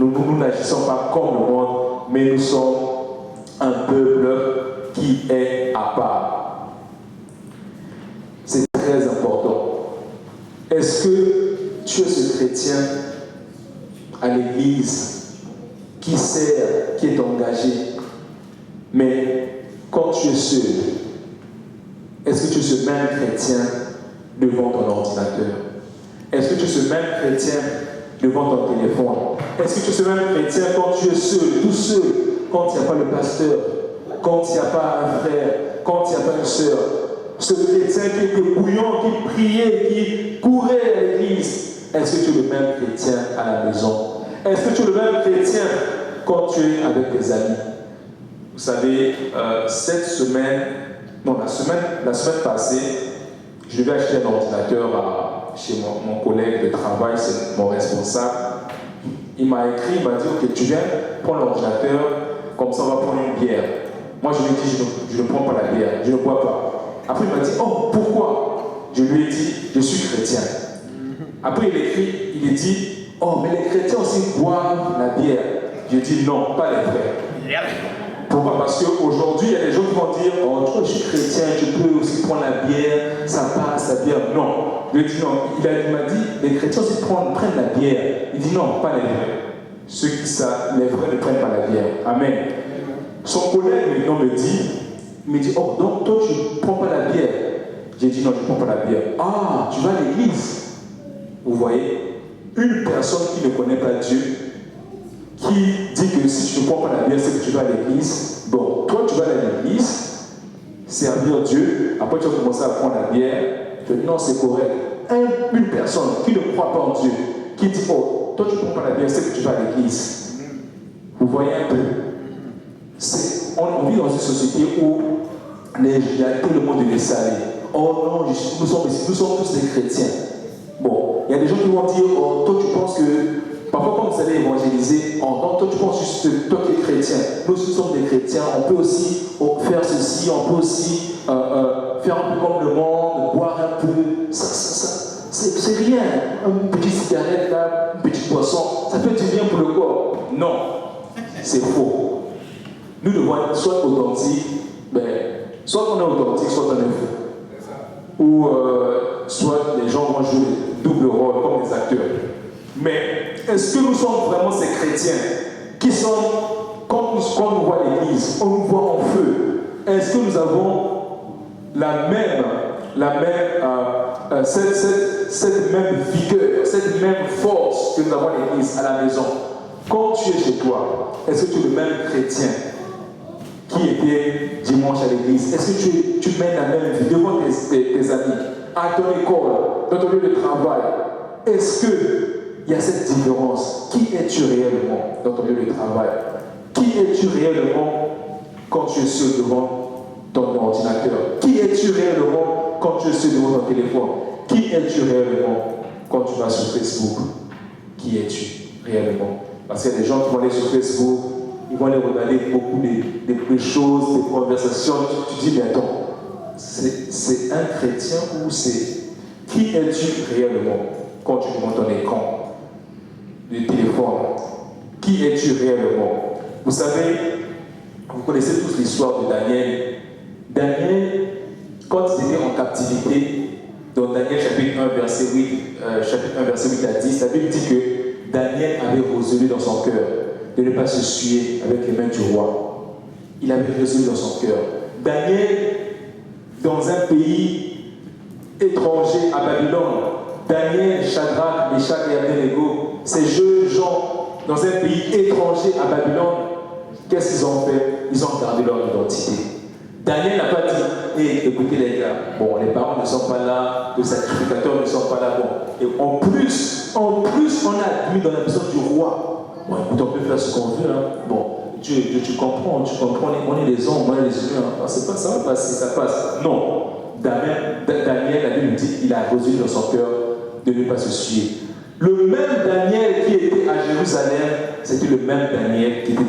Nous n'agissons pas comme le monde. Mais nous sommes un peuple qui est à part. C'est très important. Est-ce que tu es ce chrétien à l'église qui sert, qui est engagé, mais quand tu es seul, est-ce que tu es ce même chrétien devant ton ordinateur? Est-ce que tu es ce même chrétien devant ton téléphone? Est-ce que tu es ce même chrétien quand tu es seul, tout seul, quand il n'y a pas le pasteur, quand il n'y a pas un frère, quand il n'y a pas une sœur? Ce chrétien qui était bouillant, qui priait, qui courait à l'église. Est-ce que tu es le même chrétien à la maison? Est-ce que tu es le même chrétien quand tu es avec tes amis? Vous savez, cette semaine, non, la semaine passée, je devais acheter un ordinateur chez mon collègue de travail, c'est mon responsable. Il m'a écrit, il m'a dit, ok, tu viens prendre l'ordinateur, comme ça on va prendre une bière. Moi je lui ai dit, je ne prends pas la bière, je ne bois pas. Après il m'a dit, oh, pourquoi? Je lui ai dit, je suis chrétien. Après il écrit, il dit, oh, mais les chrétiens aussi boivent la bière. Je dis, non, pas les frères. Pourquoi? Parce qu'aujourd'hui, il y a des gens qui vont dire, oh, toi, je suis chrétien, je peux aussi prendre la bière, ça passe, la bière. Non. Je dis non. Il m'a dit, les chrétiens aussi prennent la bière. Il dit non, pas les vrais. Ceux qui savent, les vrais ne prennent pas la bière. Amen. Son collègue maintenant me dit, oh, donc toi, tu ne prends pas la bière. J'ai dit non, je ne prends pas la bière. Ah, tu vas à l'église. Vous voyez, une personne qui ne connaît pas Dieu, qui dit que si tu ne prends pas la bière, c'est que tu vas à l'église. Bon, toi tu vas à l'église, servir Dieu, après tu vas commencer à prendre la bière, tu dis non, c'est correct. Une personne qui ne croit pas en Dieu, qui dit oh, toi tu ne prends pas la bière, c'est que tu vas à l'église. Vous voyez un peu, on vit dans une société où il y a tellement de laisser aller. Oh non, nous sommes tous des chrétiens. Bon, il y a des gens qui vont dire, oh, toi tu penses que, parfois quand vous allez évangéliser, oh non, toi tu penses juste, toi qui es chrétien, nous sommes des chrétiens, on peut aussi faire ceci, on peut aussi faire un peu comme le monde, boire un peu, c'est rien, une petite cigarette là, une petite boisson, ça fait du bien pour le corps. Non, c'est faux. Nous devons être soit authentiques, soit on est authentique, soit on est faux. Ou soit les gens vont jouer double rôle comme des acteurs. Mais est-ce que nous sommes vraiment ces chrétiens qui sont, quand nous voit l'église, on nous voit en feu? Est-ce que nous avons cette même vigueur, cette même force que nous avons à l'église, à la maison? Quand tu es chez toi, est-ce que tu es le même chrétien qui était dimanche à l'église? Est-ce que tu mènes la même vie devant tes amis, à ton école, dans ton lieu de travail? Est-ce qu'il y a cette différence? Qui es-tu réellement dans ton lieu de travail? Qui es-tu réellement quand tu es seul devant ton ordinateur? Qui es-tu réellement quand tu es seul devant ton téléphone? Qui es-tu réellement quand tu vas sur Facebook? Qui es-tu réellement? Parce qu'il y a des gens qui vont aller sur Facebook, ils vont aller regarder beaucoup de choses, des conversations. Tu dis, mais attends, c'est un chrétien ou c'est... Qui es-tu réellement quand tu montes ton écran de téléphone? Qui es-tu réellement? Vous savez, vous connaissez tous l'histoire de Daniel. Daniel, quand il était en captivité, dans Daniel chapitre 1, verset 8 à 10, la Bible dit que Daniel avait résolu dans son cœur de ne pas se suer avec les mains du roi. Il avait résolu dans son cœur. Daniel, dans un pays étranger à Babylone, Daniel, Shadrach, Meshach et Abednego, ces jeunes gens dans un pays étranger à Babylone, qu'est-ce qu'ils ont fait? Ils ont gardé leur identité. Daniel n'a pas dit, écoutez les gars, bon, les parents ne sont pas là, les sacrificateurs ne sont pas là, bon. Et en plus, on a admis dans la maison du roi. Bon, écoute, on peut faire ce qu'on veut, hein. Bon, tu comprends, on est des hommes, on est des humains. Ah, c'est pas ça, va passer, ça passe. Non. Daniel, la Bible dit, il a résolu dans son cœur de ne pas se suer. Le même Daniel qui était à Jérusalem, c'était le même Daniel qui était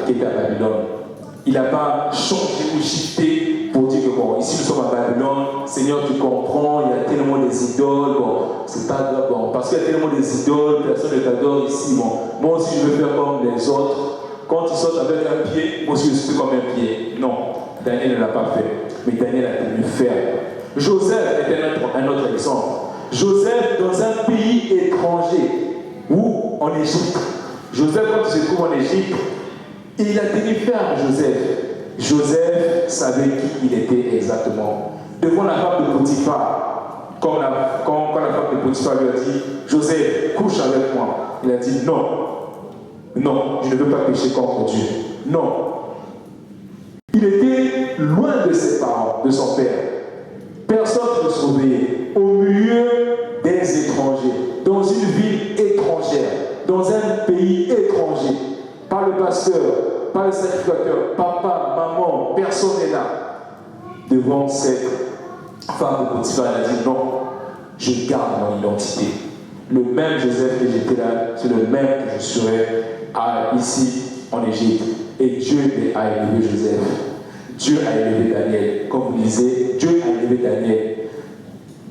qui était à Babylone. Il n'a pas changé ou shifté pour dire que bon, ici nous sommes à Babylone, Seigneur, tu comprends, il y a tellement des idoles, bon, c'est pas grave, bon, parce qu'il y a tellement des idoles, personne ne t'adore ici, bon, moi aussi je veux faire comme les autres. Quand ils sautent avec un pied, moi aussi je suis comme un pied. Non, Daniel ne l'a pas fait, mais Daniel a tenu ferme. Joseph était un autre exemple. Joseph dans un pays étranger, ou en Égypte. Joseph, quand il se trouve en Égypte, il a tenu ferme, Joseph. Joseph savait qui il était exactement. Devant la femme de Potiphar, quand la femme de Potiphar lui a dit, Joseph, couche avec moi. Il a dit non. Non, je ne veux pas pécher contre Dieu. Non. Il était loin de ses parents, de son père. Personne ne le surveillait. Au milieu des étrangers, dans une ville étrangère, dans un pays étranger. Pas le pasteur, pas le sacrificateur, papa, maman, personne n'est là. Devant cette femme de Potiphar, elle a dit non, je garde mon identité. Le même Joseph que j'étais là, c'est le même que je serai ici en Égypte. Et Dieu a élevé Joseph. Dieu a élevé Daniel. Comme vous lisez, Dieu a élevé Daniel.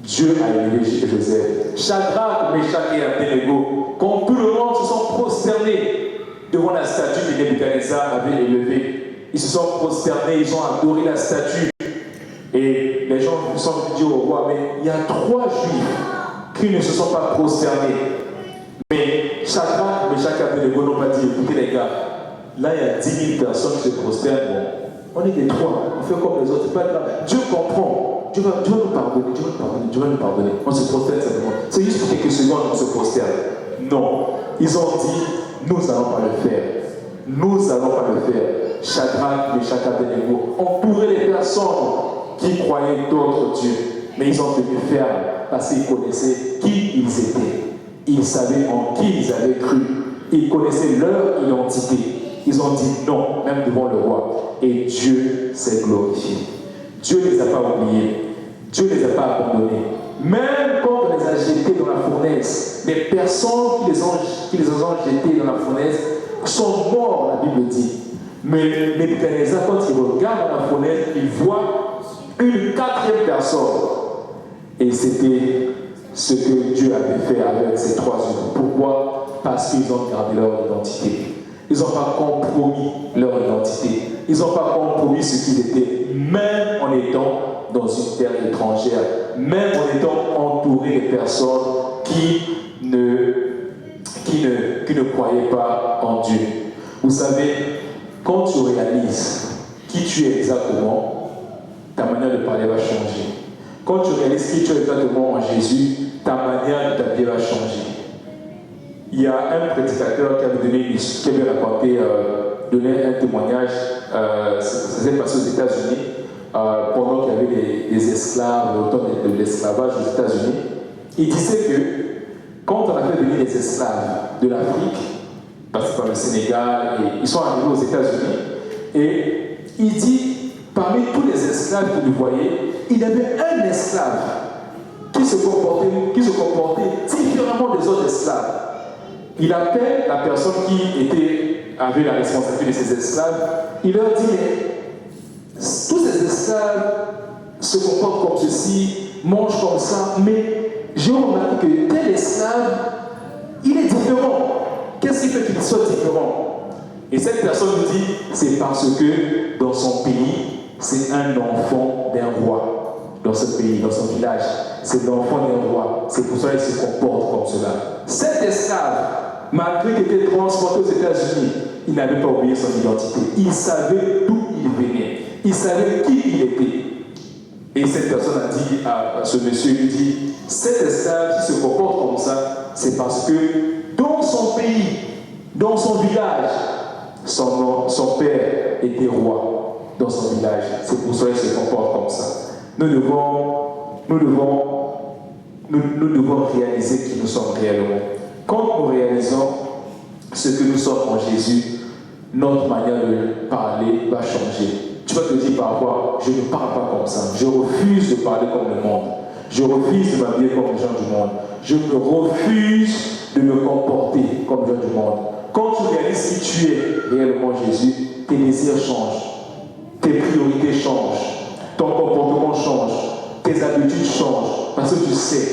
Dieu a élevé Joseph. Shadrach, Meshach et Abednego, quand tout le monde se sont prosternés devant la statue que Nebuchadnezzar avait élevée. Ils se sont prosternés, ils ont adoré la statue. Et les gens se sont dit au roi, mais il y a 3 juifs qui ne se sont pas prosternés. Mais Shadrach, Meshach et Abednego n'ont pas dit, écoutez les gars, là il y a 10 000 personnes qui se prosternent. Bon, on est des 3, on fait comme les autres, c'est pas grave. Dieu comprend. Dieu va nous pardonner, Dieu va nous pardonner. On se prosterne simplement. C'est juste pour quelques secondes qu'on se prosterne. Non. Ils ont dit, nous n'allons pas le faire. Nous n'allons pas le faire. Shadrach, Meshach, Abednego entouraient les personnes qui croyaient d'autres dieux. Mais ils ont tenu ferme parce qu'ils connaissaient qui ils étaient. Ils savaient en qui ils avaient cru. Ils connaissaient leur identité. Ils ont dit non, même devant le roi. Et Dieu s'est glorifié. Dieu ne les a pas oubliés. Dieu ne les a pas abandonnés. Même quand on les a jetés dans la fournaise, les personnes qui les ont jetés dans la fournaise sont morts, la Bible dit. Mais Nebuchadnezzar, quand il regarde dans la fournaise, il voit une quatrième personne. Et c'était ce que Dieu avait fait avec ces trois hommes. Pourquoi? Parce qu'ils ont gardé leur identité. Ils n'ont pas compromis leur identité. Ils n'ont pas compromis ce qu'ils étaient, même en étant dans une terre étrangère, même en étant entourés de personnes qui ne croyaient pas en Dieu. Vous savez, quand tu réalises qui tu es exactement, ta manière de parler va changer. Quand tu réalises qui tu es exactement en Jésus, ta manière de t'habiller va changer. Il y a un prédicateur qui avait raconté, donné un témoignage, ça s'est passé aux États-Unis, pendant qu'il y avait des esclaves, au temps de l'esclavage aux États-Unis. Il disait que quand on a fait venir les esclaves de l'Afrique, passés par le Sénégal, et ils sont arrivés aux États-Unis, et il dit, parmi tous les esclaves que vous voyez, il y avait un esclave qui se comportait différemment des autres esclaves. Il appelle la personne qui avait la responsabilité de ces esclaves. Il leur dit, mais tous ces esclaves se comportent comme ceci, mangent comme ça, mais j'ai remarqué que tel esclave, il est différent. Qu'est-ce qui fait qu'il soit différent? Et cette personne lui dit, c'est parce que dans son pays, c'est un enfant d'un roi. Dans ce pays, dans son village, c'est l'enfant d'un roi. C'est pour ça qu'il se comporte comme cela. Cet esclave, malgré qu'il était transporté aux États-Unis, il n'avait pas oublié son identité. Il savait d'où il venait. Il savait qui il était. Et cette personne a dit à ce monsieur, il dit, cet esclave qui se comporte comme ça, c'est parce que dans son pays, dans son village, son père était roi dans son village. C'est pour ça qu'il se comporte comme ça. Nous devons réaliser qui nous sommes réellement. Quand nous réalisons ce que nous sommes en Jésus, notre manière de parler va changer. Tu vas te dire parfois, je ne parle pas comme ça. Je refuse de parler comme le monde. Je refuse de m'habiller comme les gens du monde. Je me refuse de me comporter comme les gens du monde. Quand tu réalises qui tu es réellement Jésus, tes désirs changent. Tes priorités changent. Ton comportement change. Tes habitudes changent. Parce que tu sais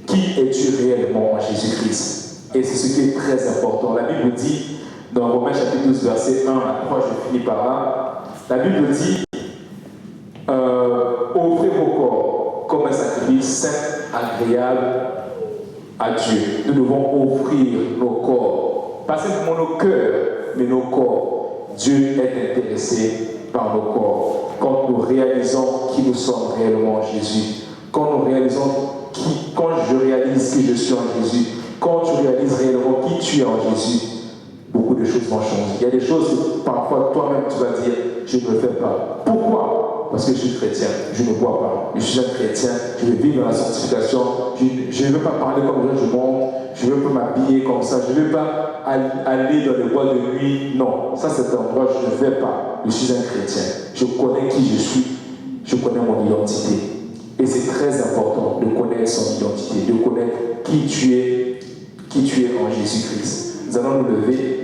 qui es-tu réellement en Jésus-Christ. Et c'est ce qui est très important. La Bible dit, dans Romains chapitre 12, verset 1 à 3, je finis par là, la Bible dit, offrez vos corps comme un sacrifice saint, agréable à Dieu. Nous devons offrir nos corps, pas simplement nos cœurs, mais nos corps. Dieu est intéressé par nos corps. Quand nous réalisons qui nous sommes réellement en Jésus, quand je réalise qui je suis en Jésus, quand tu réalises réellement qui tu es en Jésus, beaucoup de choses vont changer. Il y a des choses que parfois toi-même tu vas dire, je ne le fais pas. Pourquoi? Parce que je suis chrétien, je ne bois pas. Je suis un chrétien, je vais vivre dans la sanctification. Je ne veux pas parler comme les gens du monde, je ne veux pas m'habiller comme ça, je ne veux pas aller dans les boîtes de nuit. Non, ça c'est un endroit, je ne vais pas. Je suis un chrétien, je connais qui je suis, je connais mon identité. Et c'est très important de connaître son identité, de connaître qui tu es en Jésus-Christ. Nous allons nous lever.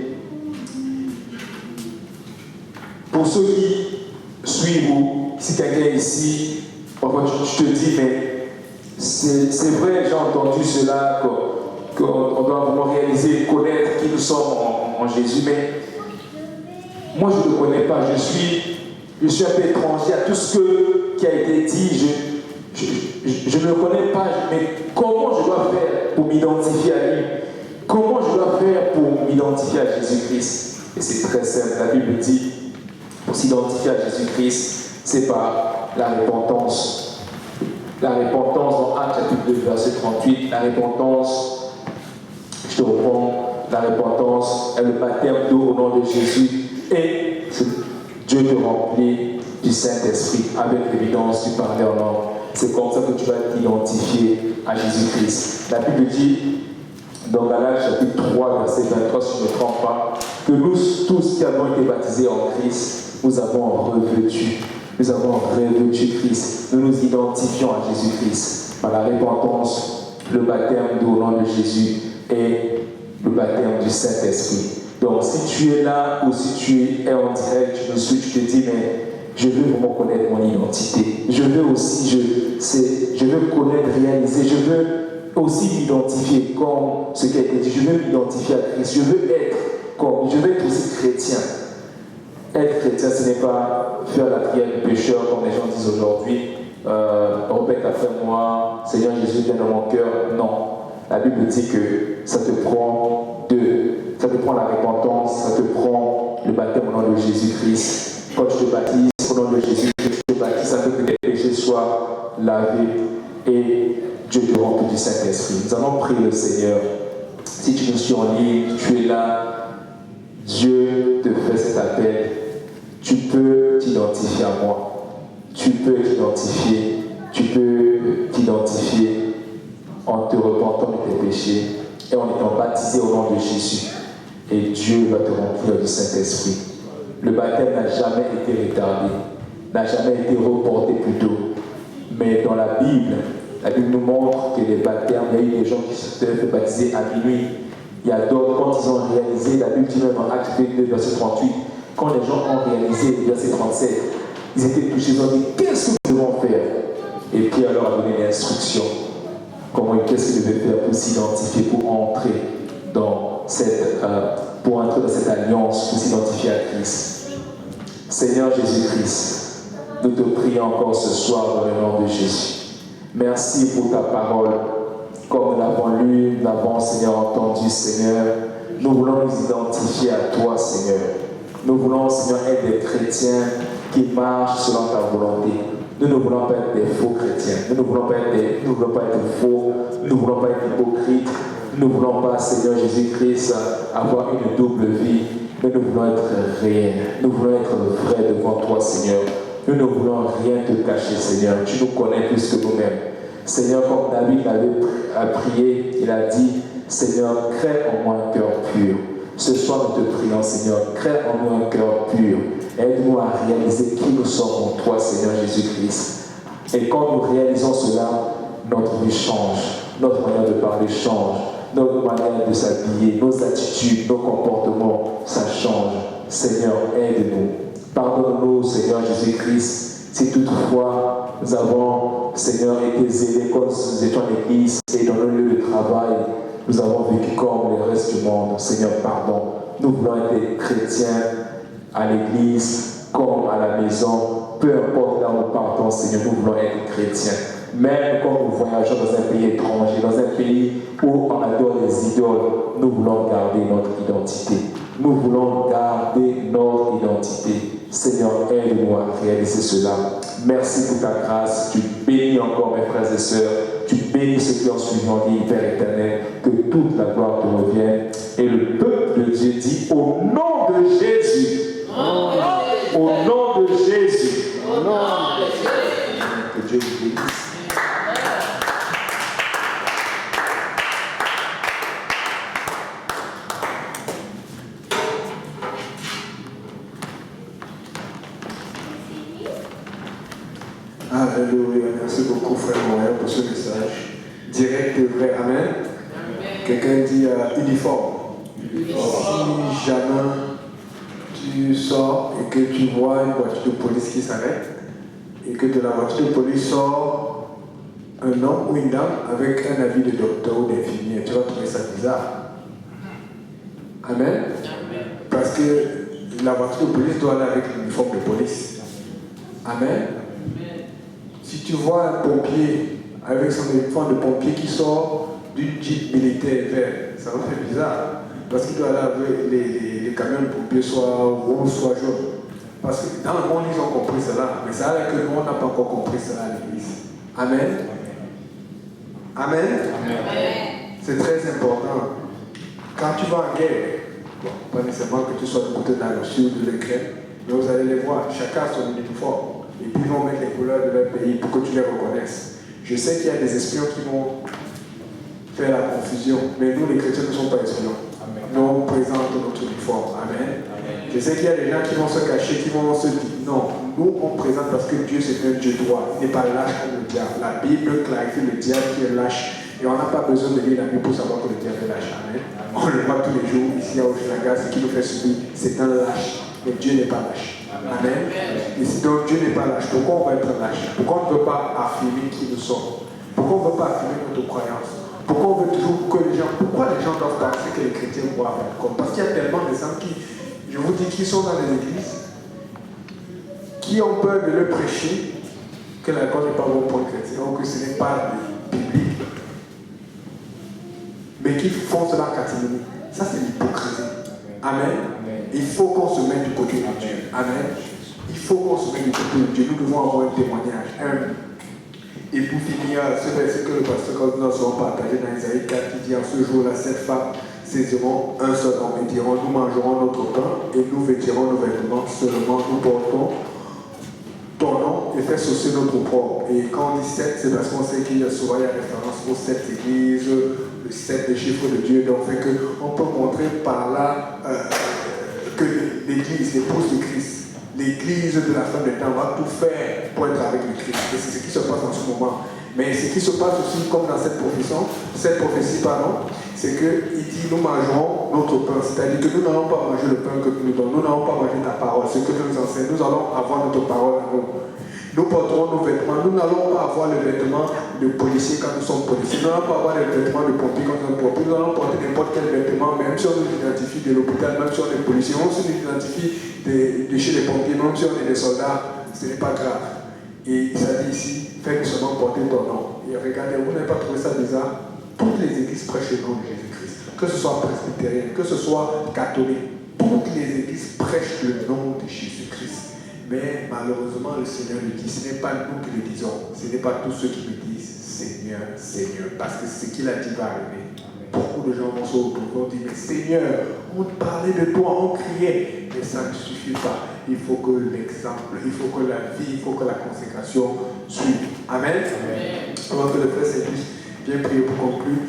Pour ceux qui suivent ou si quelqu'un ici, parfois je te dis, mais c'est vrai, j'ai entendu cela, qu'on doit vraiment réaliser, connaître qui nous sommes en Jésus, mais moi je ne connais pas, je suis un peu étranger à tout ce qui a été dit, je ne le connais pas, mais comment je dois faire pour m'identifier à lui? Comment je dois faire pour m'identifier à Jésus-Christ? Et c'est très simple, la Bible dit, pour s'identifier à Jésus-Christ, c'est par la repentance. La repentance dans Actes chapitre 2, verset 38, la repentance, je te reprends, la repentance est le baptême d'eau au nom de Jésus et Dieu te remplit du Saint-Esprit avec l'évidence du parler en langue. C'est comme ça que tu vas t'identifier à Jésus-Christ. La Bible dit dans Galates chapitre 3, verset 23, si je ne me trompe pas, que nous tous qui avons été baptisés en Christ, nous avons revêtu Christ. Nous nous identifions à Jésus-Christ par la repentance, le baptême d'eau au nom de Jésus et le baptême du Saint-Esprit. Donc si tu es là ou si tu es en direct, tu me suis, tu te dis mais je veux vraiment connaître mon identité. Je veux aussi, je veux connaître, réaliser, je veux aussi m'identifier comme ce qui a été dit. Je veux m'identifier à Christ. Je veux être aussi chrétien. Être chrétien, ce n'est pas faire la prière du pécheur comme les gens disent aujourd'hui. Répète après moi, Seigneur Jésus, viens dans mon cœur. Non. La Bible dit que ça te prend la repentance, ça te prend le baptême au nom de Jésus-Christ. Quand tu te baptises au nom de Jésus-Christ, tu te baptises, ça veut que tes péchés soient lavés et Dieu te remplit du Saint-Esprit. Nous allons prier le Seigneur. Si tu nous suis en ligne, tu es là, Dieu te fait cet appel. Tu peux t'identifier à moi. Tu peux t'identifier en te repentant de tes péchés et en étant baptisé au nom de Jésus. Et Dieu va te remplir du Saint-Esprit. Le baptême n'a jamais été retardé, n'a jamais été reporté plus tôt. Mais dans la Bible nous montre que les baptêmes, il y a eu des gens qui se sont fait baptiser à minuit. Il y a d'autres, quand ils ont réalisé, la Bible dit même en Actes 2, verset 38, quand les gens ont réalisé, verset 37, ils étaient touchés, ils ont dit, qu'est-ce que nous devons faire? Et Pierre leur a donné l'instruction. Qu'est-ce qu'ils devaient faire pour s'identifier, pour entrer dans cette alliance, pour s'identifier à Christ. Seigneur Jésus-Christ, nous te prions encore ce soir dans le nom de Jésus. Merci pour ta parole. Comme nous l'avons lu, nous l'avons, Seigneur, entendu, Seigneur. Nous voulons nous identifier à toi, Seigneur. Nous voulons, Seigneur, être des chrétiens qui marchent selon ta volonté. Nous ne voulons pas être des faux chrétiens. Nous ne voulons pas être faux. Nous ne voulons pas être hypocrites. Nous ne voulons pas, Seigneur Jésus-Christ, avoir une double vie. Mais nous voulons être réels. Nous voulons être vrais devant toi, Seigneur. Nous ne voulons rien te cacher, Seigneur. Tu nous connais plus que nous-mêmes. Seigneur, comme David avait prié, il a dit, Seigneur, crée en moi un cœur pur. Ce soir, nous te prions, Seigneur, crée en nous un cœur pur. Aide-nous à réaliser qui nous sommes en toi, Seigneur Jésus-Christ. Et quand nous réalisons cela, notre vie change, notre manière de parler change, notre manière de s'habiller, nos attitudes, nos comportements, ça change. Seigneur, aide-nous. Pardonne-nous, Seigneur Jésus-Christ, si toutefois nous avons, Seigneur, été zélés quand nous étions à l'église et dans nos lieux de travail, nous avons vécu comme le reste du monde. Seigneur, pardon. Nous voulons être des chrétiens à l'église comme à la maison. Peu importe là où nous partons, Seigneur, nous voulons être chrétiens. Même quand nous voyageons dans un pays étranger, dans un pays où on adore les idoles, nous voulons garder notre identité. Nous voulons garder notre identité. Seigneur, aide-nous à réaliser cela. Merci pour ta grâce. Tu bénis encore mes frères et sœurs. Tu bénis ceux qui ont suivi en vie, Père éternel. Que toute la gloire te revienne. Et le peuple de Dieu dit au nom de Jésus. Au nom de Jésus. Au nom de Jésus. Que Dieu vous bénisse. Alléluia. Merci beaucoup, frère Moyen, pour ce message. Direct et vrai. Amen. Quelqu'un dit uniforme. Si jamais tu sors et que tu vois une voiture de police qui s'arrête et que de la voiture de police sort un homme ou une dame avec un habit de docteur ou d'infirmier, tu vas trouver ça bizarre. Amen. Parce que la voiture de police doit aller avec l'uniforme de police. Amen. Si tu vois un pompier avec son uniforme de pompier qui sort d'une jeep militaire vert, ça va faire bizarre. Parce qu'il doit aller avec les camions de pompiers soit rouges, soit jaunes. Parce que dans le monde, ils ont compris cela. Mais ça a l'air que le monde n'a pas encore compris cela à l'église. Amen. Amen. C'est très important. Quand tu vas en guerre, bon, pas nécessairement que tu sois du côté de la Russie ou de l'Ukraine, mais vous allez les voir, chacun a son uniforme. Et puis ils vont mettre les couleurs de leur pays pour que tu les reconnaisses. Je sais qu'il y a des espions qui vont faire la confusion, mais nous les chrétiens ne sommes pas espions. Nous on présente notre uniforme. Amen. Je sais qu'il y a des gens qui vont se cacher, qui vont se dire non, nous on présente parce que Dieu c'est un Dieu droit, il n'est pas lâche comme le diable. La Bible clarifie le diable qui est lâche. Et on n'a pas besoin de lire la Bible pour savoir que le diable est lâche. Amen. On le voit tous les jours ici à Hochelaga, ce qui nous fait subir, c'est un lâche. Mais Dieu n'est pas lâche. Amen. Et si donc Dieu n'est pas lâche, pourquoi on va être lâche? Pourquoi on ne veut pas affirmer qui nous sommes? Pourquoi on ne veut pas affirmer notre croyance? Pourquoi on veut toujours que les gens... Pourquoi les gens doivent penser que les chrétiens boivent l'alcool? Parce qu'il y a tellement de gens qui, je vous dis, qui sont dans les églises, qui ont peur de leur prêcher que l'alcool n'est pas bon pour les chrétiens, ou que ce n'est pas biblique, mais qui font cela en catimini. Ça, c'est l'hypocrisie. Amen. Il faut qu'on se mette du côté de Dieu. Amen. Il faut qu'on se mette du côté de Dieu. Nous devons avoir un témoignage. Et pour finir, ce verset que le pasteur nous avons partagé dans Isaïe 4 qui dit en ce jour-là, cette femme saisiront un seul homme et diront, nous mangerons notre pain et nous vêtirons nos vêtements, seulement nous portons ton nom et fais saucer notre propre. Et quand on dit 7, c'est parce qu'on sait qu'il y a souvent une référence aux 7 églises, le 7 des chiffres de Dieu, donc fait qu'on peut montrer par là que l'église, l'épouse de Christ, l'église de la fin des temps va tout faire pour être avec le Christ. Et c'est ce qui se passe en ce moment. Mais ce qui se passe aussi, comme dans cette prophétie, c'est qu'il dit nous mangerons notre pain. C'est-à-dire que nous n'allons pas manger le pain que tu nous donnes, nous n'allons pas manger ta parole, ce que tu nous enseignes, nous allons avoir notre parole à nous. Nous porterons nos vêtements, nous n'allons pas avoir les vêtements de policiers quand nous sommes policiers, nous n'allons pas avoir les vêtements de pompiers quand nous sommes pompiers, nous allons porter n'importe quel vêtement, même si on nous identifie de l'hôpital, même si on est policier, même si on nous identifie de chez les pompiers, même si on est des soldats, ce n'est pas grave. Et ça dit ici, faites seulement porter ton nom. Et regardez, vous n'avez pas trouvé ça bizarre? Toutes les églises prêchent le nom de Jésus-Christ, que ce soit presbytérien, que ce soit catholique, toutes les églises prêchent le nom de Jésus-Christ. Mais malheureusement, le Seigneur le dit, ce n'est pas nous qui le disons, ce n'est pas tous ceux qui me disent Seigneur, Seigneur, parce que ce qu'il a dit va arriver. Beaucoup de gens vont se retrouver, vont dire, mais Seigneur, on parlait de toi, on criait, mais ça ne suffit pas. Il faut que l'exemple, il faut que la vie, il faut que la consécration suive. Amen. Avant que le frère Saint-Just vienne prier pour conclure,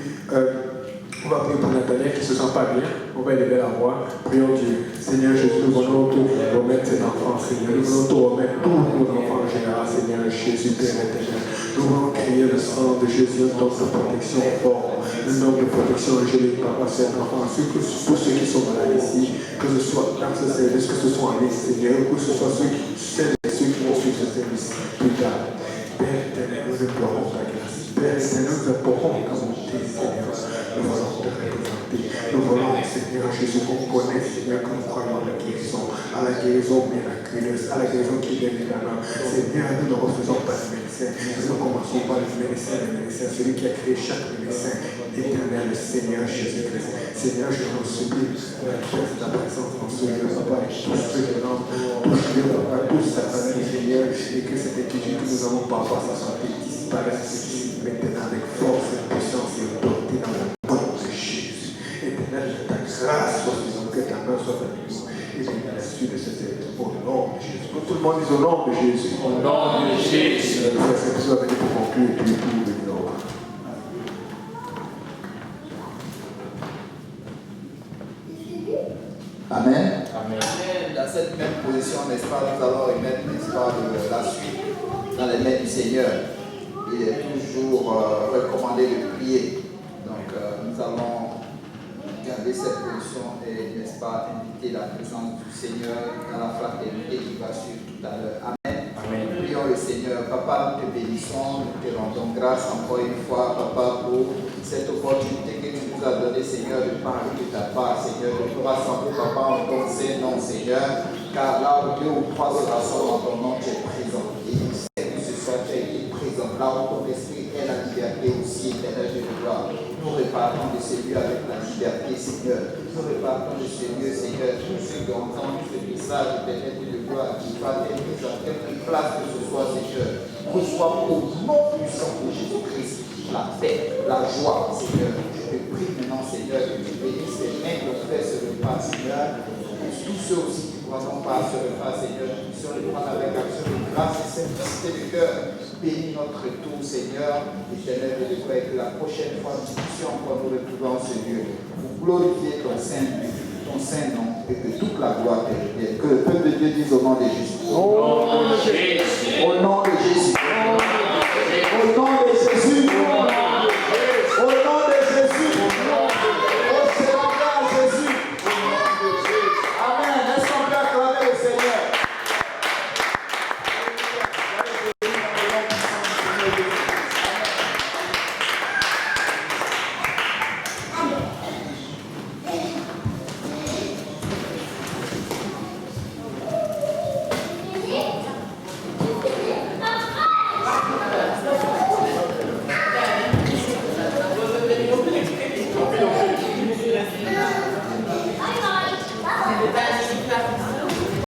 on va prier pour Nathanaël qui ne se sent pas bien. On va élever la voix. Prions Dieu. Seigneur Jésus, nous venons te remettre ces enfants, Seigneur. Nous venons te remettre tous nos enfants en général, Seigneur Jésus, Père éternel. Nous voulons crier le sang de Jésus, un nom de protection fort, un nom de protection angélique par rapport à ces enfants, pour ceux qui sont malades ici, que ce soit dans ce service, que ce soit en ligne, Seigneur, que ce soit ceux qui vont suivre ce service plus tard. Père éternel, nous implorons ta grâce. Père éternel, nous implorons ta bonté, Seigneur. Nous voulons te représenter. Nous voulons, Seigneur Jésus, qu'on connaisse, Seigneur, que nous croyons à la guérison miraculeuse, à la guérison qui vient évidemment. Seigneur, nous ne refusons pas de médecin. Nous ne commençons pas le médecin, celui qui a créé chaque médecin. Éternel, le Seigneur Jésus-Christ. Seigneur, je vous supplie, manifeste ta présence dans ce lieu, Papa, et tous ceux qui l'ont, touche-le, Papa, tous sa famille, Seigneur, et que cette étude que nous avons par rapport à sa santé disparaisse ici, maintenant avec force et puissance et autorité dans le nom de Jésus. Éternel, ta grâce soit sur nous, que ta main soit avec nous, et à la suite de ce service, au nom de Jésus. Que tout le monde dise au nom de Jésus. Au nom de Jésus. Le frère Saint-Just va venir pour conclure, et puis tout le nom. Amen. Amen. Dans cette même position, n'est-ce pas, nous allons remettre, n'est-ce pas, la suite dans les mains du Seigneur. Il est toujours recommandé de prier. Donc, nous allons garder cette position et, n'est-ce pas, inviter la présence du Seigneur dans la fraternité qui va suivre tout à l'heure. Amen. Amen. Prions le Seigneur. Papa, nous te bénissons, nous te rendons grâce encore une fois, Papa, pour cette opportunité que tu nous as donnée, Seigneur, de parler de ta part, Seigneur, de te rassembler, Papa, en ton Saint-Nom, Seigneur, car là où 2 ou 3 se rassemblent en ton nom, tu es présent. Et nous savons que ce soir, tu as été présent. Là où ton esprit est la liberté aussi, éternel Dieu de gloire. Nous repartons de celui avec la liberté, Seigneur. Nous repartons de ce lieu, Seigneur, tous ceux qui ont entendu ce message de gloire, qui va être mis à quelque place que ce soit, Seigneur, reçois au nom puissant de Jésus-Christ la paix, la joie, Seigneur. Je te prie maintenant, Seigneur, que tu bénisses les mains qui ont fait ce repas, Seigneur. Et tous ceux aussi qui ne prendront pas ce repas, Seigneur, nous puissions le prendre avec action de grâce et simplicité de cœur. Bénis notre tour, Seigneur, éternel de Dieu, et que la prochaine fois, nous puissions encore nous retrouver en ce lieu pour glorifier ton Saint-Nom, et que toute la gloire te revienne. Que le peuple de Dieu dise au nom de Jésus. Au nom de Jésus. Au nom de Jésus. Au nom de Jésus.